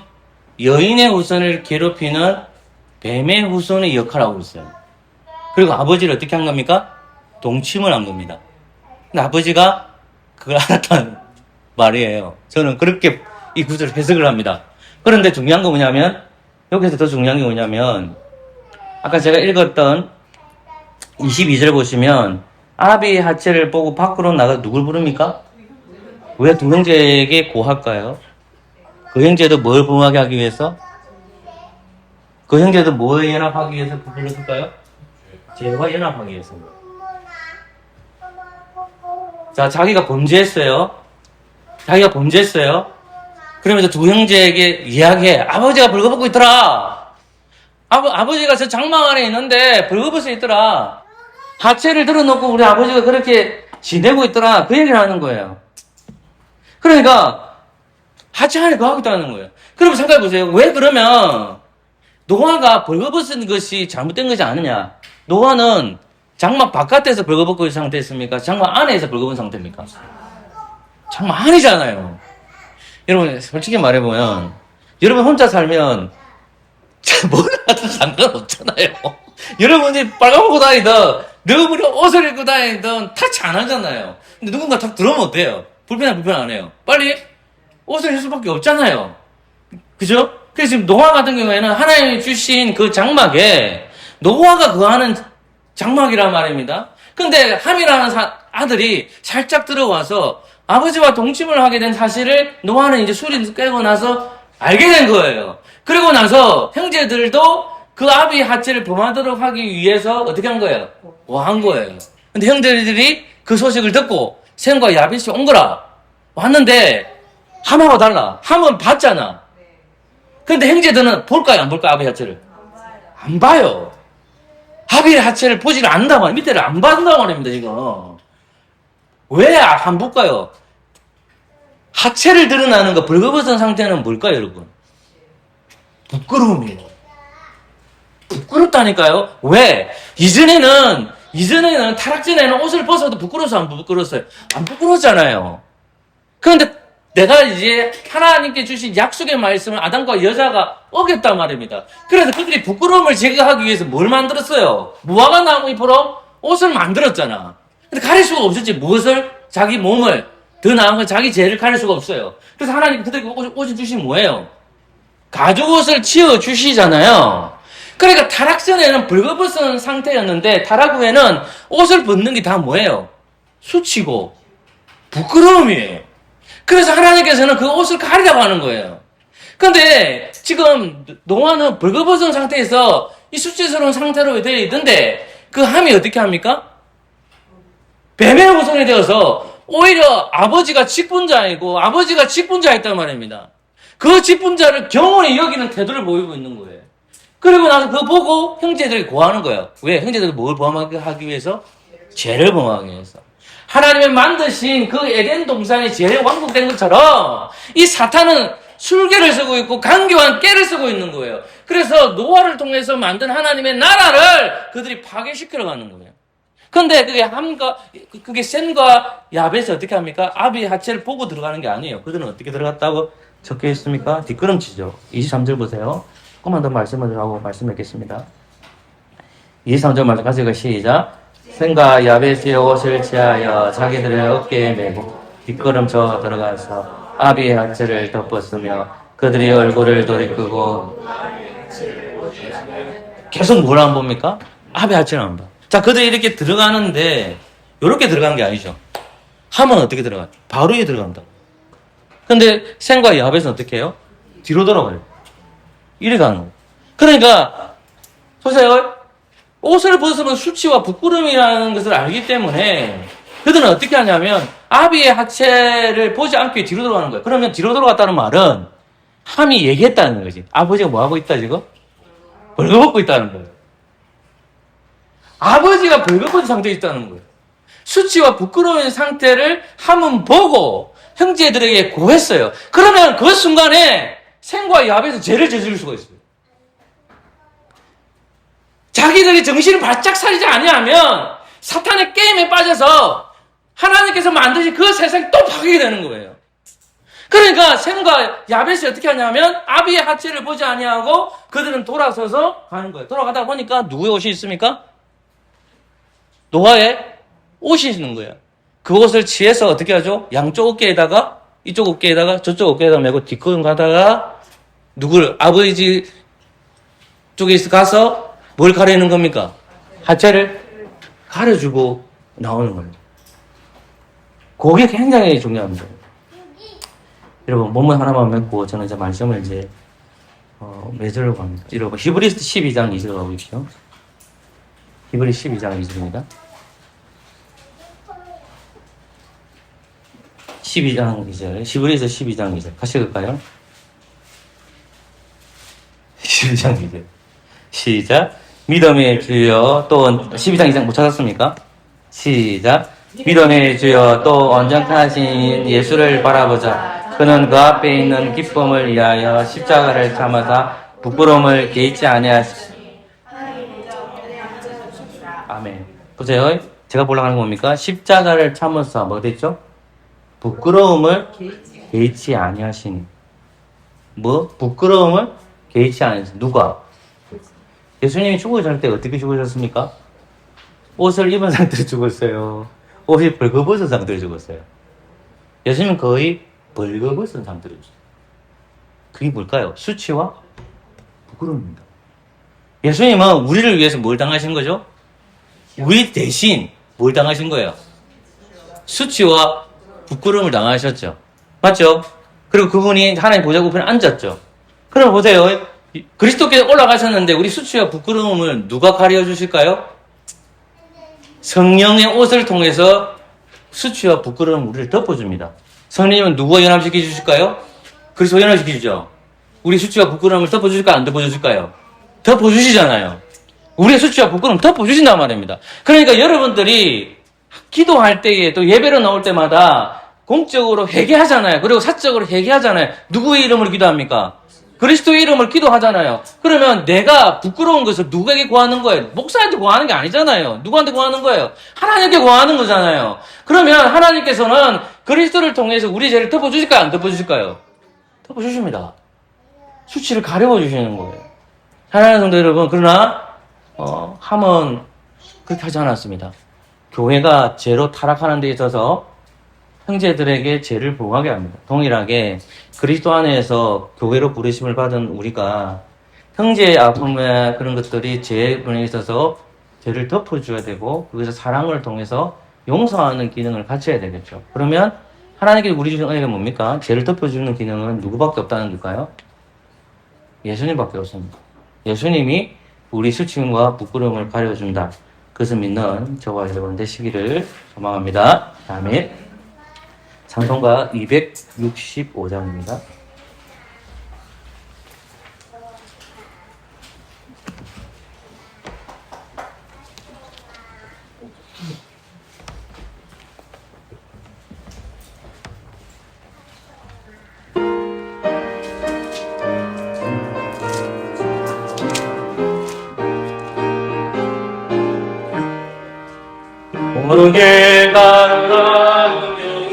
여인의 후손을 괴롭히는 뱀의 후손의 역할을 하고 있어요. 그리고 아버지를 어떻게 한 겁니까? 동침을 한 겁니다. 근데 아버지가 그걸 알았다는 말이에요. 저는 그렇게 이 구절을 해석을 합니다. 그런데 중요한 건 뭐냐면, 여기서 더 중요한 게 뭐냐면, 아까 제가 읽었던 22절 보시면, 아비의 하체를 보고 밖으로 나가 누굴 부릅니까? 왜 두 형제에게 고할까요? 그 형제도 뭘 범하게 하기 위해서? 그 형제도 뭐에 연합하기 위해서 불렀을까요? 죄와 연합하기 위해서입니다. 자, 자기가 범죄했어요. 그러면서 두 형제에게 이야기해. 아버지가 벌거벗고 있더라. 아버지가 저 장막 안에 있는데 벌거벗어 있더라. 하체를 들어놓고 우리 아버지가 그렇게 지내고 있더라. 그 얘기를 하는 거예요. 그러니까 하체 안에 거하고 있다는 거예요. 그럼 생각해보세요. 왜 그러면 노아가 벌거벗은 것이 잘못된 것이 아니냐? 노아는 장막 바깥에서 벌거벗고 있는 상태였습니까? 장막 안에서 벌거벗은 상태입니까? 장막 안이잖아요. 여러분 솔직히 말해보면 여러분 혼자 살면 뭘 하든 상관없잖아요. 여러분이 빨간 옷 다니든 너무 옷을 입고 다니든 타치 안 하잖아요. 근데 누군가 탁 들어오면 어때요? 불편 안 해요. 빨리 옷을 입을 수밖에 없잖아요. 그죠? 그래서 지금 노아 같은 경우에는 하나님이 주신 그 장막에 노아가 거하는 장막이란 말입니다. 근데 함이라는 아들이 살짝 들어와서 아버지와 동침을 하게 된 사실을 노아는 이제 술이 깨고 나서 알게 된 거예요. 그리고 나서 형제들도 그 아비의 하체를 범하도록 하기 위해서 어떻게 한 거예요? 한 거예요. 근데 형제들이 그 소식을 듣고 셈과 야벳이 온 거라. 왔는데 함하고 달라. 함은 봤잖아. 근데 형제들은 볼까요? 안 볼까요? 아비의 하체를? 안 봐요. 아비의 하체를 보지를 않는다고 말이에요. 밑에를 안 봐준다고 말입니다, 지금. 왜 안 볼까요? 하체를 드러나는 거, 벌거벗은 상태는 뭘까요, 여러분? 부끄러움이에요. 부끄럽다니까요? 왜? 이전에는 타락전에는 옷을 벗어도 부끄러워서 안 부끄러웠어요? 안 부끄러웠잖아요. 그런데 내가 이제 하나님께 주신 약속의 말씀을 아담과 여자가 어겼단 말입니다. 그래서 그들이 부끄러움을 제거하기 위해서 뭘 만들었어요? 무화과 나무 잎으로 옷을 만들었잖아. 근데 가릴 수가 없었지. 무엇을? 자기 몸을. 더 나은 건 자기 죄를 가릴 수가 없어요. 그래서 하나님 그들에게 옷을 주신 뭐예요? 가죽옷을 치워 주시잖아요. 그러니까 타락 전에는 벌거벗은 상태였는데 타락 후에는 옷을 벗는 게 다 뭐예요? 수치고 부끄러움이에요. 그래서 하나님께서는 그 옷을 가리라고 하는 거예요. 그런데 지금 노아는 벌거벗은 상태에서 이 수치스러운 상태로 되어 있는데 그 함이 어떻게 합니까? 뱀의 후손이 되어서 오히려 아버지가 직분자이고 아버지가 직분자였단 말입니다. 그 직분자를 경홀히 여기는 태도를 보이고 있는 거예요. 그리고 나서 그거 보고 형제들이 고하는 거예요. 왜? 형제들이 뭘 범하게 하기 위해서? 죄를 범하기 위해서. 하나님의 만드신 그 에덴 동산이 죄에 왕국된 것처럼 이 사탄은 술개를 쓰고 있고 강교한 깨를 쓰고 있는 거예요. 그래서 노아를 통해서 만든 하나님의 나라를 그들이 파괴시키러 가는 거예요. 근데 그게 셈과 야벳이 어떻게 합니까? 아비의 하체를 보고 들어가는 게 아니에요. 그들은 어떻게 들어갔다고 적혀 있습니까? 뒷걸음치죠. 23절 보세요. 조금만 더 말씀을 하고 말씀드리겠습니다. 23절 말씀 같이 시작. 셈과 야벳의 옷을 취하여 자기들의 어깨에 메고 뒷걸음쳐 들어가서 아비의 하체를 덮었으며 그들이 얼굴을 돌이키고 계속 뭘 안 봅니까? 아비의 하체를 안 봐. 자, 그들이 이렇게 들어가는데 이렇게 들어가는 게 아니죠. 함은 어떻게 들어가요? 바로 위에 들어간다. 근데 셈과 야벳은 어떻게 해요? 뒤로 돌아가요. 이리 가는 거예요. 그러니까 보세요. 옷을 벗으면 수치와 부끄러움이라는 것을 알기 때문에 그들은 어떻게 하냐면 아비의 하체를 보지 않게 뒤로 돌아가는 거예요. 그러면 뒤로 돌아갔다는 말은 함이 얘기했다는 거지. 아버지가 뭐 하고 있다 지금? 벌거벗고 있다는 거예요. 아버지가 벌거벗은 상태에 있다는 거예요. 수치와 부끄러운 상태를 함은 보고 형제들에게 고했어요. 그러면 그 순간에 셈과 야벳은 죄를 저지를 수가 있어요. 자기들이 정신을 바짝 차리지 아니하면 사탄의 게임에 빠져서 하나님께서 만드신 그 세상이 또 파괴가 되는 거예요. 그러니까 셈과 야벳이 어떻게 하냐면 아비의 하체를 보지 아니하고 그들은 돌아서서 가는 거예요. 돌아가다 보니까 누구의 옷이 있습니까? 노아의 옷이 있는 거예요. 그 옷을 취해서 어떻게 하죠? 양쪽 어깨에다가 이쪽 어깨에다가 저쪽 어깨에다가 메고 뒷걸음 가다가 누구를 아버지 쪽에 가서 뭘 가리는 겁니까? 하체를 가려주고 나오는 거예요. 그게 굉장히 중요합니다. 여러분 본문 하나만 맺고 저는 이제 말씀을 이제 맺으려고 합니다. 여러분 히브리서 12장 2절 가보십시오. 히브리 12장 2절입니다. 12장 2절, 히브리서 12장 2절 같이 갈까요? 12장 2절 시작. 믿음의 주여 또 12장 2장 못 찾았습니까? 시작. 믿음의 주여 또 온전하신 예수를 바라보자. 그는 그 앞에 있는 기쁨을 위하여 십자가를 참아사 부끄러움을 개의치 아니하시니. 아멘. 보세요. 제가 보려고 하는 건 뭡니까? 십자가를 참아서 뭐 됐죠? 부끄러움을 개의치 아니하시니. 뭐? 부끄러움을 개의치 않으세요. 누가? 예수님이 죽으실 때 어떻게 죽으셨습니까? 옷을 입은 상태로 죽었어요. 옷이 벌거벗은 상태로 죽었어요. 예수님은 거의 벌거벗은 상태로 죽었어요. 그게 뭘까요? 수치와 부끄러움입니다. 예수님은 우리를 위해서 뭘 당하신 거죠? 우리 대신 뭘 당하신 거예요? 수치와 부끄러움을 당하셨죠. 맞죠? 그리고 그분이 하나님 보좌 우편에 앉았죠. 그럼 보세요. 그리스도께서 올라가셨는데 우리 수치와 부끄러움을 누가 가려주실까요? 성령의 옷을 통해서 수치와 부끄러움을 우리를 덮어줍니다. 성령님은 누구와 연합시켜 주실까요? 그리스도 연합시켜 주죠. 우리 수치와 부끄러움을 덮어주실까요? 안 덮어주실까요? 덮어주시잖아요. 우리의 수치와 부끄러움을 덮어주신단 말입니다. 그러니까 여러분들이 기도할 때에 또 예배로 나올 때마다 공적으로 회개하잖아요. 그리고 사적으로 회개하잖아요. 누구의 이름으로 기도합니까? 그리스도의 이름을 기도하잖아요. 그러면 내가 부끄러운 것을 누구에게 구하는 거예요? 목사한테 구하는 게 아니잖아요. 누구한테 구하는 거예요? 하나님께 구하는 거잖아요. 그러면 하나님께서는 그리스도를 통해서 우리 죄를 덮어주실까요? 안 덮어주실까요? 덮어주십니다. 수치를 가려워 주시는 거예요. 사랑하는 성도 여러분, 그러나 함은 그렇게 하지 않았습니다. 교회가 죄로 타락하는 데 있어서 형제들에게 죄를 보호하게 합니다. 동일하게 그리스도 안에서 교회로 부르심을 받은 우리가 형제의 아픔에 그런 것들이 죄에 있어서 죄를 덮어줘야 되고 그것을 사랑을 통해서 용서하는 기능을 갖춰야 되겠죠. 그러면 하나님께서 우리 주신 은혜가 뭡니까? 죄를 덮어주는 기능은 누구밖에 없다는 걸까요? 예수님밖에 없습니다. 예수님이 우리 수치와 부끄러움을 가려준다. 그것을 믿는 저와 여러분 되시기를 소망합니다. 아멘. 찬송가 265장입니다. 모르게 가라 운명이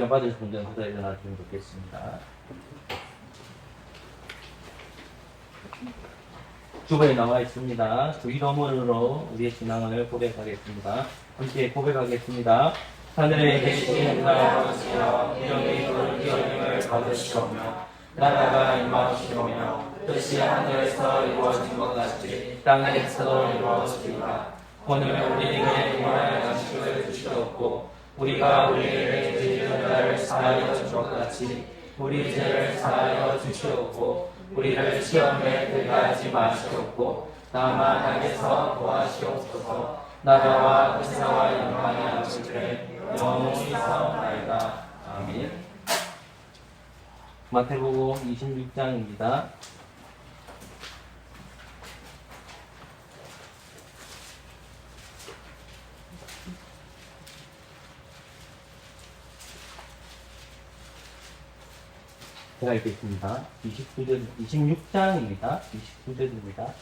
받으신 분들부터 일어나주면 좋겠습니다. 주보에 나와 있습니다. 그 이름으로 우리의 신앙을 고백하겠습니다. 함께 고백하겠습니다. 하늘에 계신 아버지여, 이름이 그렇게 여김을 받으시오며 나라가 임하시오며 뜻이 하늘에서 이루어진 것 같이 땅에서도 이루어지리라. 오늘 우리에게 일용할 양식을 주시옵고 우리가 우리에게 죄지은 자를 사하여 준 것 같이 우리 죄를 사하여 주시옵고 우리를 시험에 들게 하지 마시옵고 다만 악에서 구하시옵소서. 나라와 권세와 영광이 아버지께 영원히 사옵나이다. 아멘. 마태복음 26장입니다. 제가 읽겠습니다. 26장입니다. 29절입니다.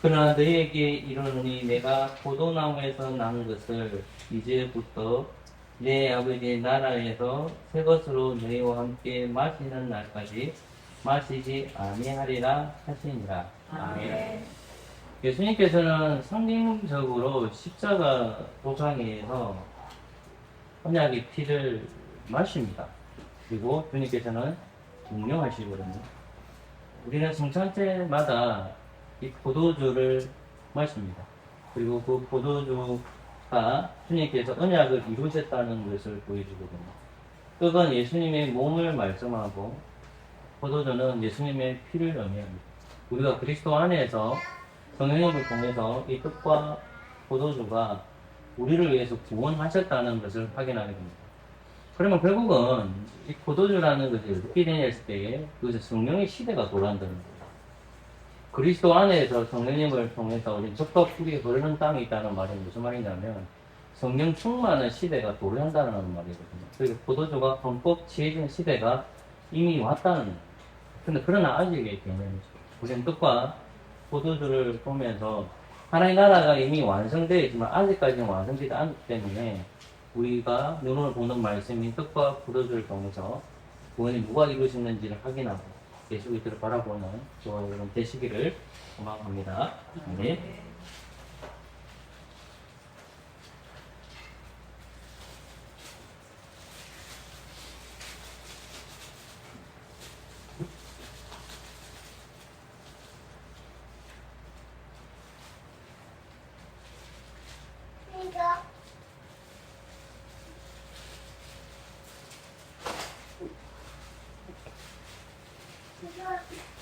그러나 너희에게 이르노니 내가 포도나무에서 난 것을 이제부터 내 아버지의 나라에서 새 것으로 너희와 함께 마시는 날까지 마시지 아니하리라 하시니라. 아멘. 예수님께서는 상징적으로 십자가 도상에서 언약의 피를 마십니다. 그리고 주님께서는 명령하시거든요. 우리는 성찬제마다 이 포도주를 마십니다. 그리고 그 포도주가 주님께서 언약을 이루셨다는 것을 보여주거든요. 떡은 예수님의 몸을 말씀하고 포도주는 예수님의 피를 의미합니다. 우리가 그리스도 안에서 성령님을 통해서 이 떡과 포도주가 우리를 위해서 구원하셨다는 것을 확인하게 됩니다. 그러면 결국은 이 포도주라는 것이 어떻게 되냐 했을 때 그것은 성령의 시대가 돌아간다는 거예요. 그리스도 안에서 성령님을 통해서 우리 적과 풀이 흐르는 땅이 있다는 말은 무슨 말이냐면 성령 충만한 시대가 도래한다는 말이거든요. 그리고 포도주가 흠뻑 취해진 시대가 이미 왔다는 거예요. 근데 그러나 아직의 개념이죠. 우리는 떡과 포도주를 보면서 하나의 나라가 이미 완성되어 있지만 아직까지는 완성되지 않기 때문에 우리가 눈으로 보는 말씀인 떡과 포도주를 통해서 구원이 누가 이루어졌는지를 확인하고 예수 그리스도를 바라보는 저와 여러분 되시기를 소망합니다. 네.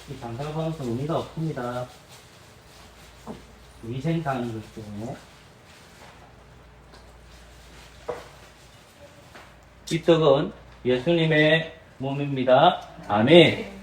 이 장사방은 의미가 없습니다. 위생상이기 때문에. 이 떡은 예수님의 몸입니다. 아멘.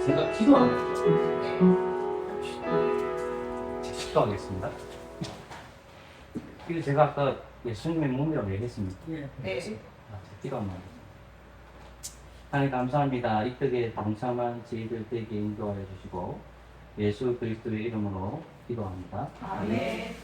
제가 기도하겠습니다. 이거 제가 아까 예수님의 몸이라고 얘기했습니다. 네. 기도합니다. 하나님 감사합니다. 이 떡에 동참한 저희들 되게 인도하여 주시고 예수 그리스도의 이름으로 기도합니다. 아멘.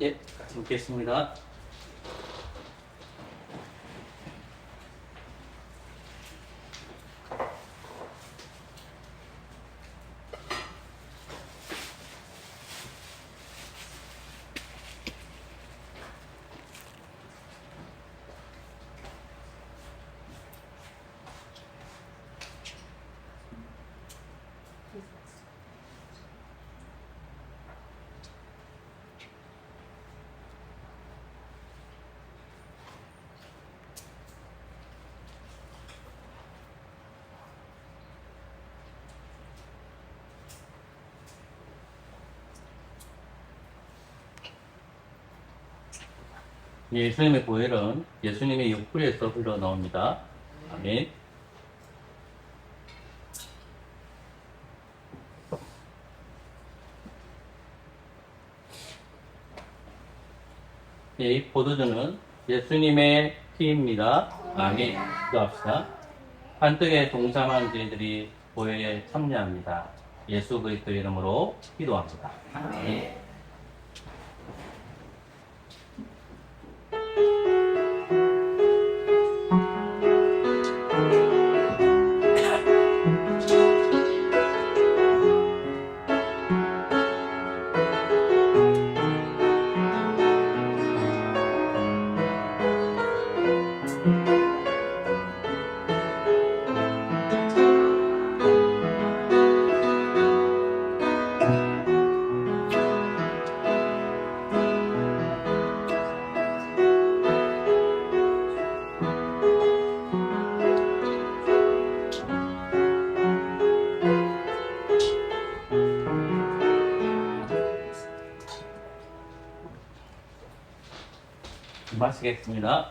예, 같이 먹겠습니다. 예수님의 보혈은 예수님의 옆구리에서 흘러나옵니다. 아멘. 이 포도주는 예수님의 피입니다. 아멘. 기도합시다. 한떡에 동참하는 저희들이 보혈에 참여합니다. 예수 그리스도의 이름으로 기도합니다. 아멘. 마시겠습니다.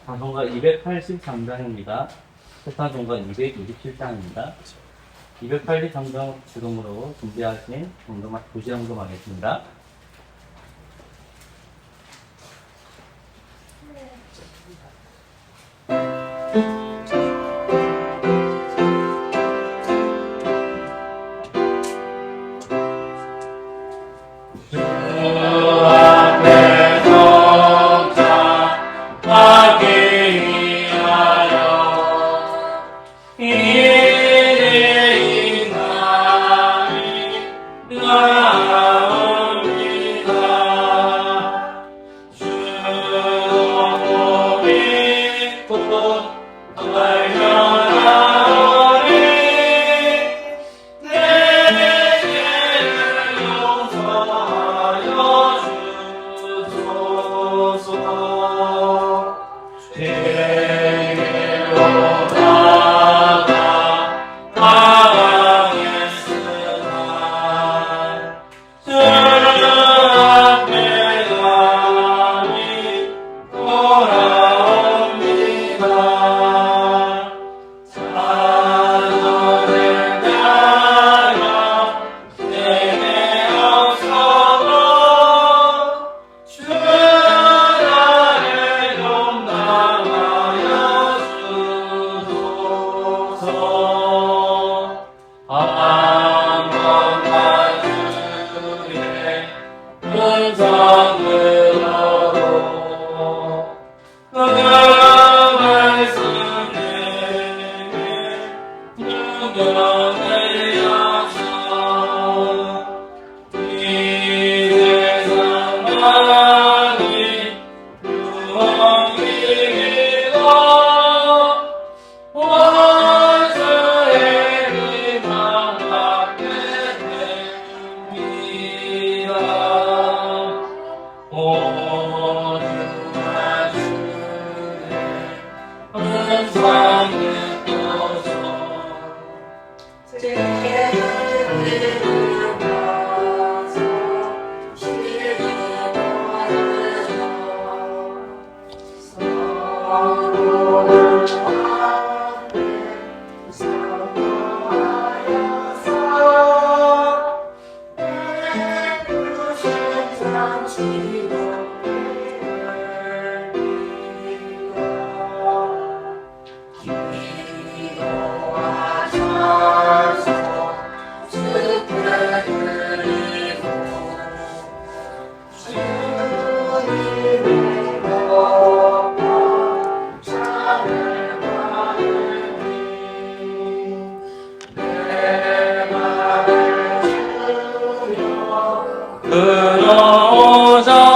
방송가 283장입니다. 세타종가 227장입니다. 283장 주동으로 준비하신 정도만 2시 정도 하겠습니다.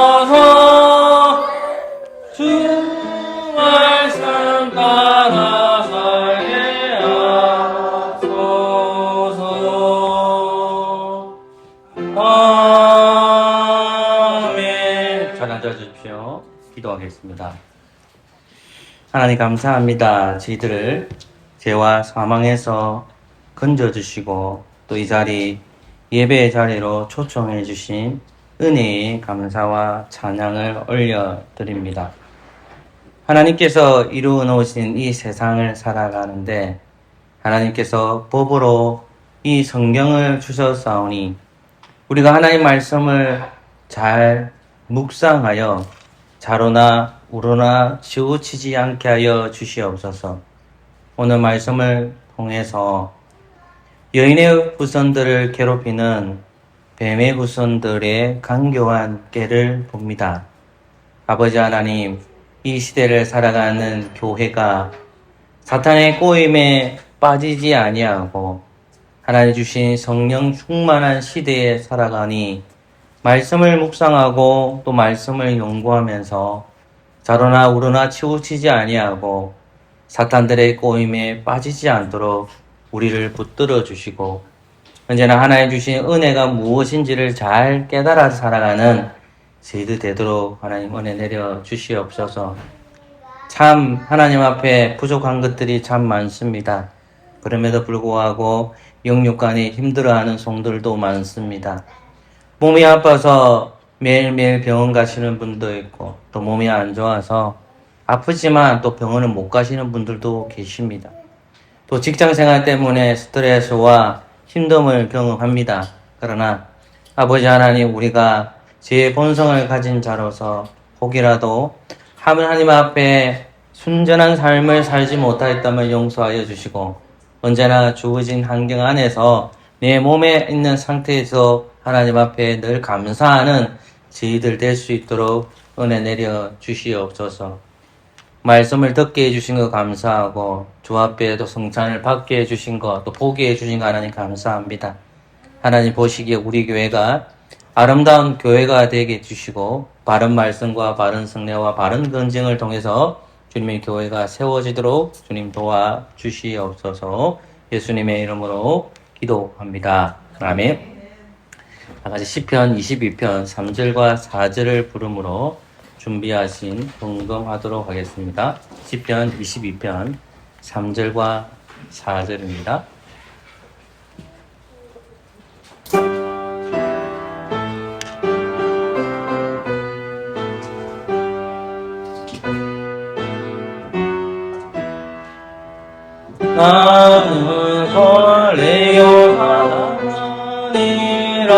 들어오셔서 주 말씀 따라 살게 하소서. 아멘. 잘 앉아주십시오. 기도하겠습니다. 하나님 감사합니다. 저희들을 죄와 사망에서 건져주시고 또 이 자리 예배의 자리로 초청해 주신 은혜의 감사와 찬양을 올려드립니다. 하나님께서 이루어 놓으신 이 세상을 살아가는데 하나님께서 법으로 이 성경을 주셨사오니 우리가 하나님 말씀을 잘 묵상하여 자로나 우로나 치우치지 않게 하여 주시옵소서. 오늘 말씀을 통해서 여인의 후손들을 괴롭히는 뱀의 후손들의 간교한 꾀를 봅니다. 아버지 하나님, 이 시대를 살아가는 교회가 사탄의 꼬임에 빠지지 아니하고 하나님 주신 성령 충만한 시대에 살아가니 말씀을 묵상하고 또 말씀을 연구하면서 자로나 우로나 치우치지 아니하고 사탄들의 꼬임에 빠지지 않도록 우리를 붙들어 주시고 언제나 하나님 주신 은혜가 무엇인지를 잘 깨달아 살아가는 저희들 되도록 하나님 은혜 내려 주시옵소서. 참 하나님 앞에 부족한 것들이 참 많습니다. 그럼에도 불구하고 영육간에 힘들어하는 성들도 많습니다. 몸이 아파서 매일매일 병원 가시는 분도 있고 또 몸이 안 좋아서 아프지만 또 병원을 못 가시는 분들도 계십니다. 또 직장생활 때문에 스트레스와 힘듦을 경험합니다. 그러나 아버지 하나님, 우리가 죄의 본성을 가진 자로서 혹이라도 하나님 앞에 순전한 삶을 살지 못하였다면 용서하여 주시고 언제나 주어진 환경 안에서 내 몸에 있는 상태에서 하나님 앞에 늘 감사하는 저희들 될 수 있도록 은혜 내려 주시옵소서. 말씀을 듣게 해주신 것 감사하고 주 앞에도 성찬을 받게 해주신 것 또 보게 해주신 것 하나님 감사합니다. 하나님 보시기에 우리 교회가 아름다운 교회가 되게 해주시고 바른 말씀과 바른 성례와 바른 건증을 통해서 주님의 교회가 세워지도록 주님 도와주시옵소서. 예수님의 이름으로 기도합니다. 아멘. 다같이 시편 22편 3절과 4절을 부름으로 준비하신 동검하도록 하겠습니다. 시편 22편 3절과 4절입니다. 나는 설레요 하나니라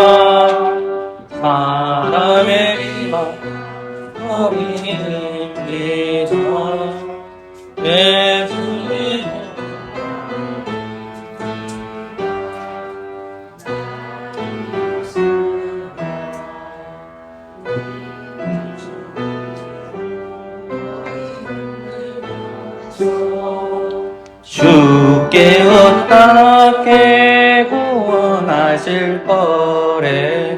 사람의 비방 어린이는 비전 예수님 주께 어떻게 구원하실 거래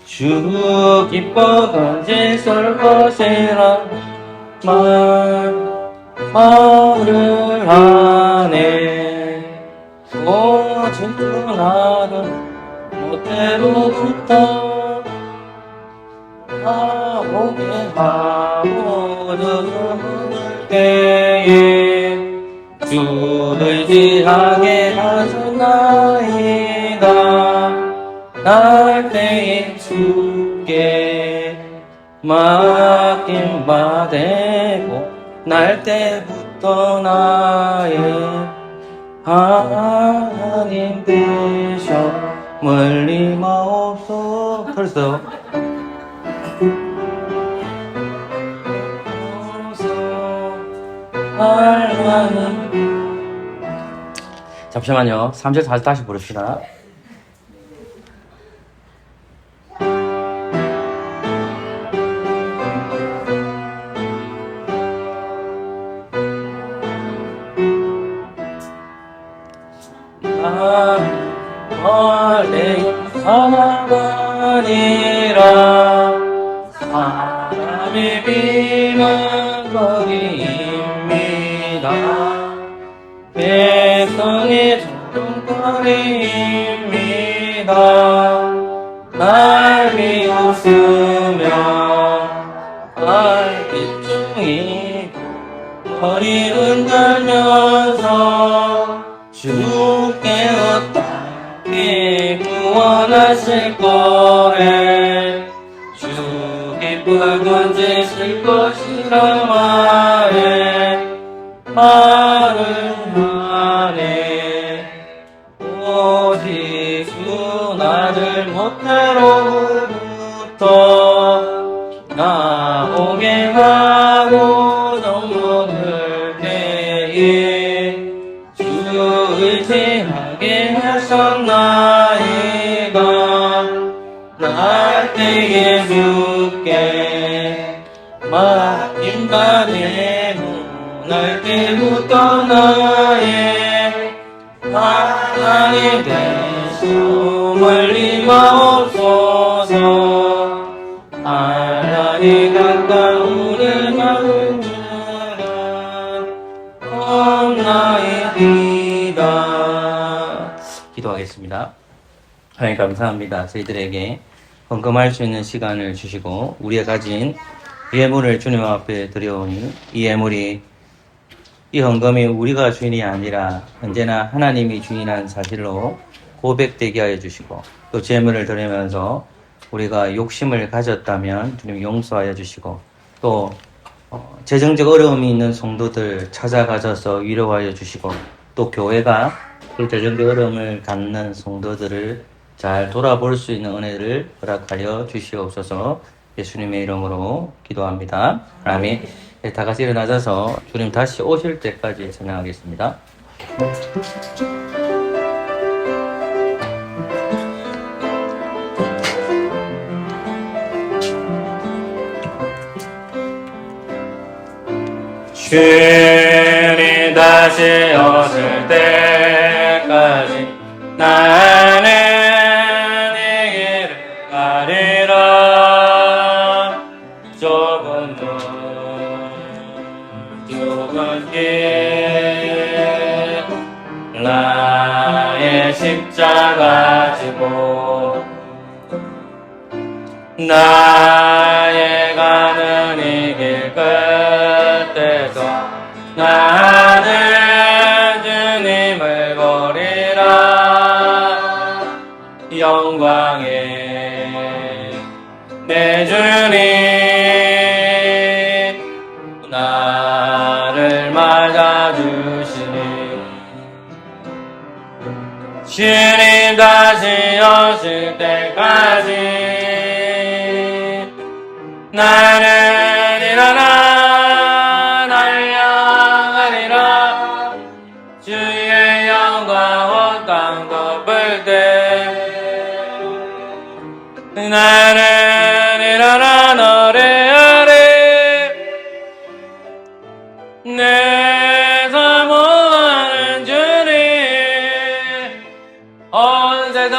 주 기뻐 던질쏠 것이라 말을 하네 오직 나는 못대로부터 아보게 하고 저물을 때에 주를 지하게 하셨나이다 날 때에 주께 맡긴 바 되고 날 때부터 나의 하나님 되셔 멀리 마옵소. 벌써 잠시만요. 3절 4절 다시 부릅시다. 원래 사나가니라 사람의 비만거리입니다. 백성의 조롱거리입니다. 날 비웃으며 알기중이 머리 흔들면서 주께 어떻게 구원하실 거래 주 기쁠 건지실 것이라 말을 하네 오직 주 나를 못대로부터 나오게 하고 넘어들 때에 주 의지하게 하셨나이가 날 때에 주께 맡긴 바 내문할 때부터 나의 하나님 되심을 임하옵소서 하나님 가까운 마음 주는 없나이다. 기도하겠습니다. 하나님 감사합니다. 저희들에게 헌금할 수 있는 시간을 주시고 우리가 가진 예물을 주님 앞에 드려오니 이 예물이 이 헌금이 우리가 주인이 아니라 언제나 하나님이 주인한 사실로 고백되게 하여 주시고 또 제물을 드리면서 우리가 욕심을 가졌다면 주님 용서하여 주시고 또 재정적 어려움이 있는 성도들 찾아가셔서 위로하여 주시고 또 교회가 그 재정적 어려움을 갖는 성도들을 잘 돌아볼 수 있는 은혜를 허락하여 주시옵소서. 예수님의 이름으로 기도합니다. 아멘. 다 같이 일어나셔서 주님 다시 오실 때까지 찬양하겠습니다. 주님 다시 오실 때까지 나는 이 길을 가리라. 좁은 길 나의 십자가 지고 나의 가는 이 길 끝에서 나는 주님을 보리라. 영광의 내 주님 나를 맞아주시니 주님 다시 오실 때까지 나는 일어나 날려가리라. 주의 영광 온 땅 덮을 때 나는 일어나 노래하리. 내 사모하는 주님 온 세상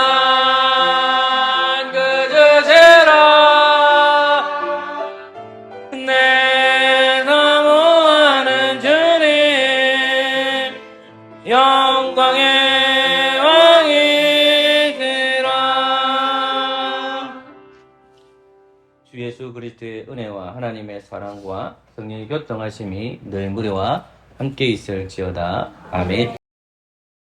영광의 왕이시라. 주 예수 그리스도의 은혜와 하나님의 사랑과 성령의 교통하심이 너희 무리와 함께 있을지어다. 아멘.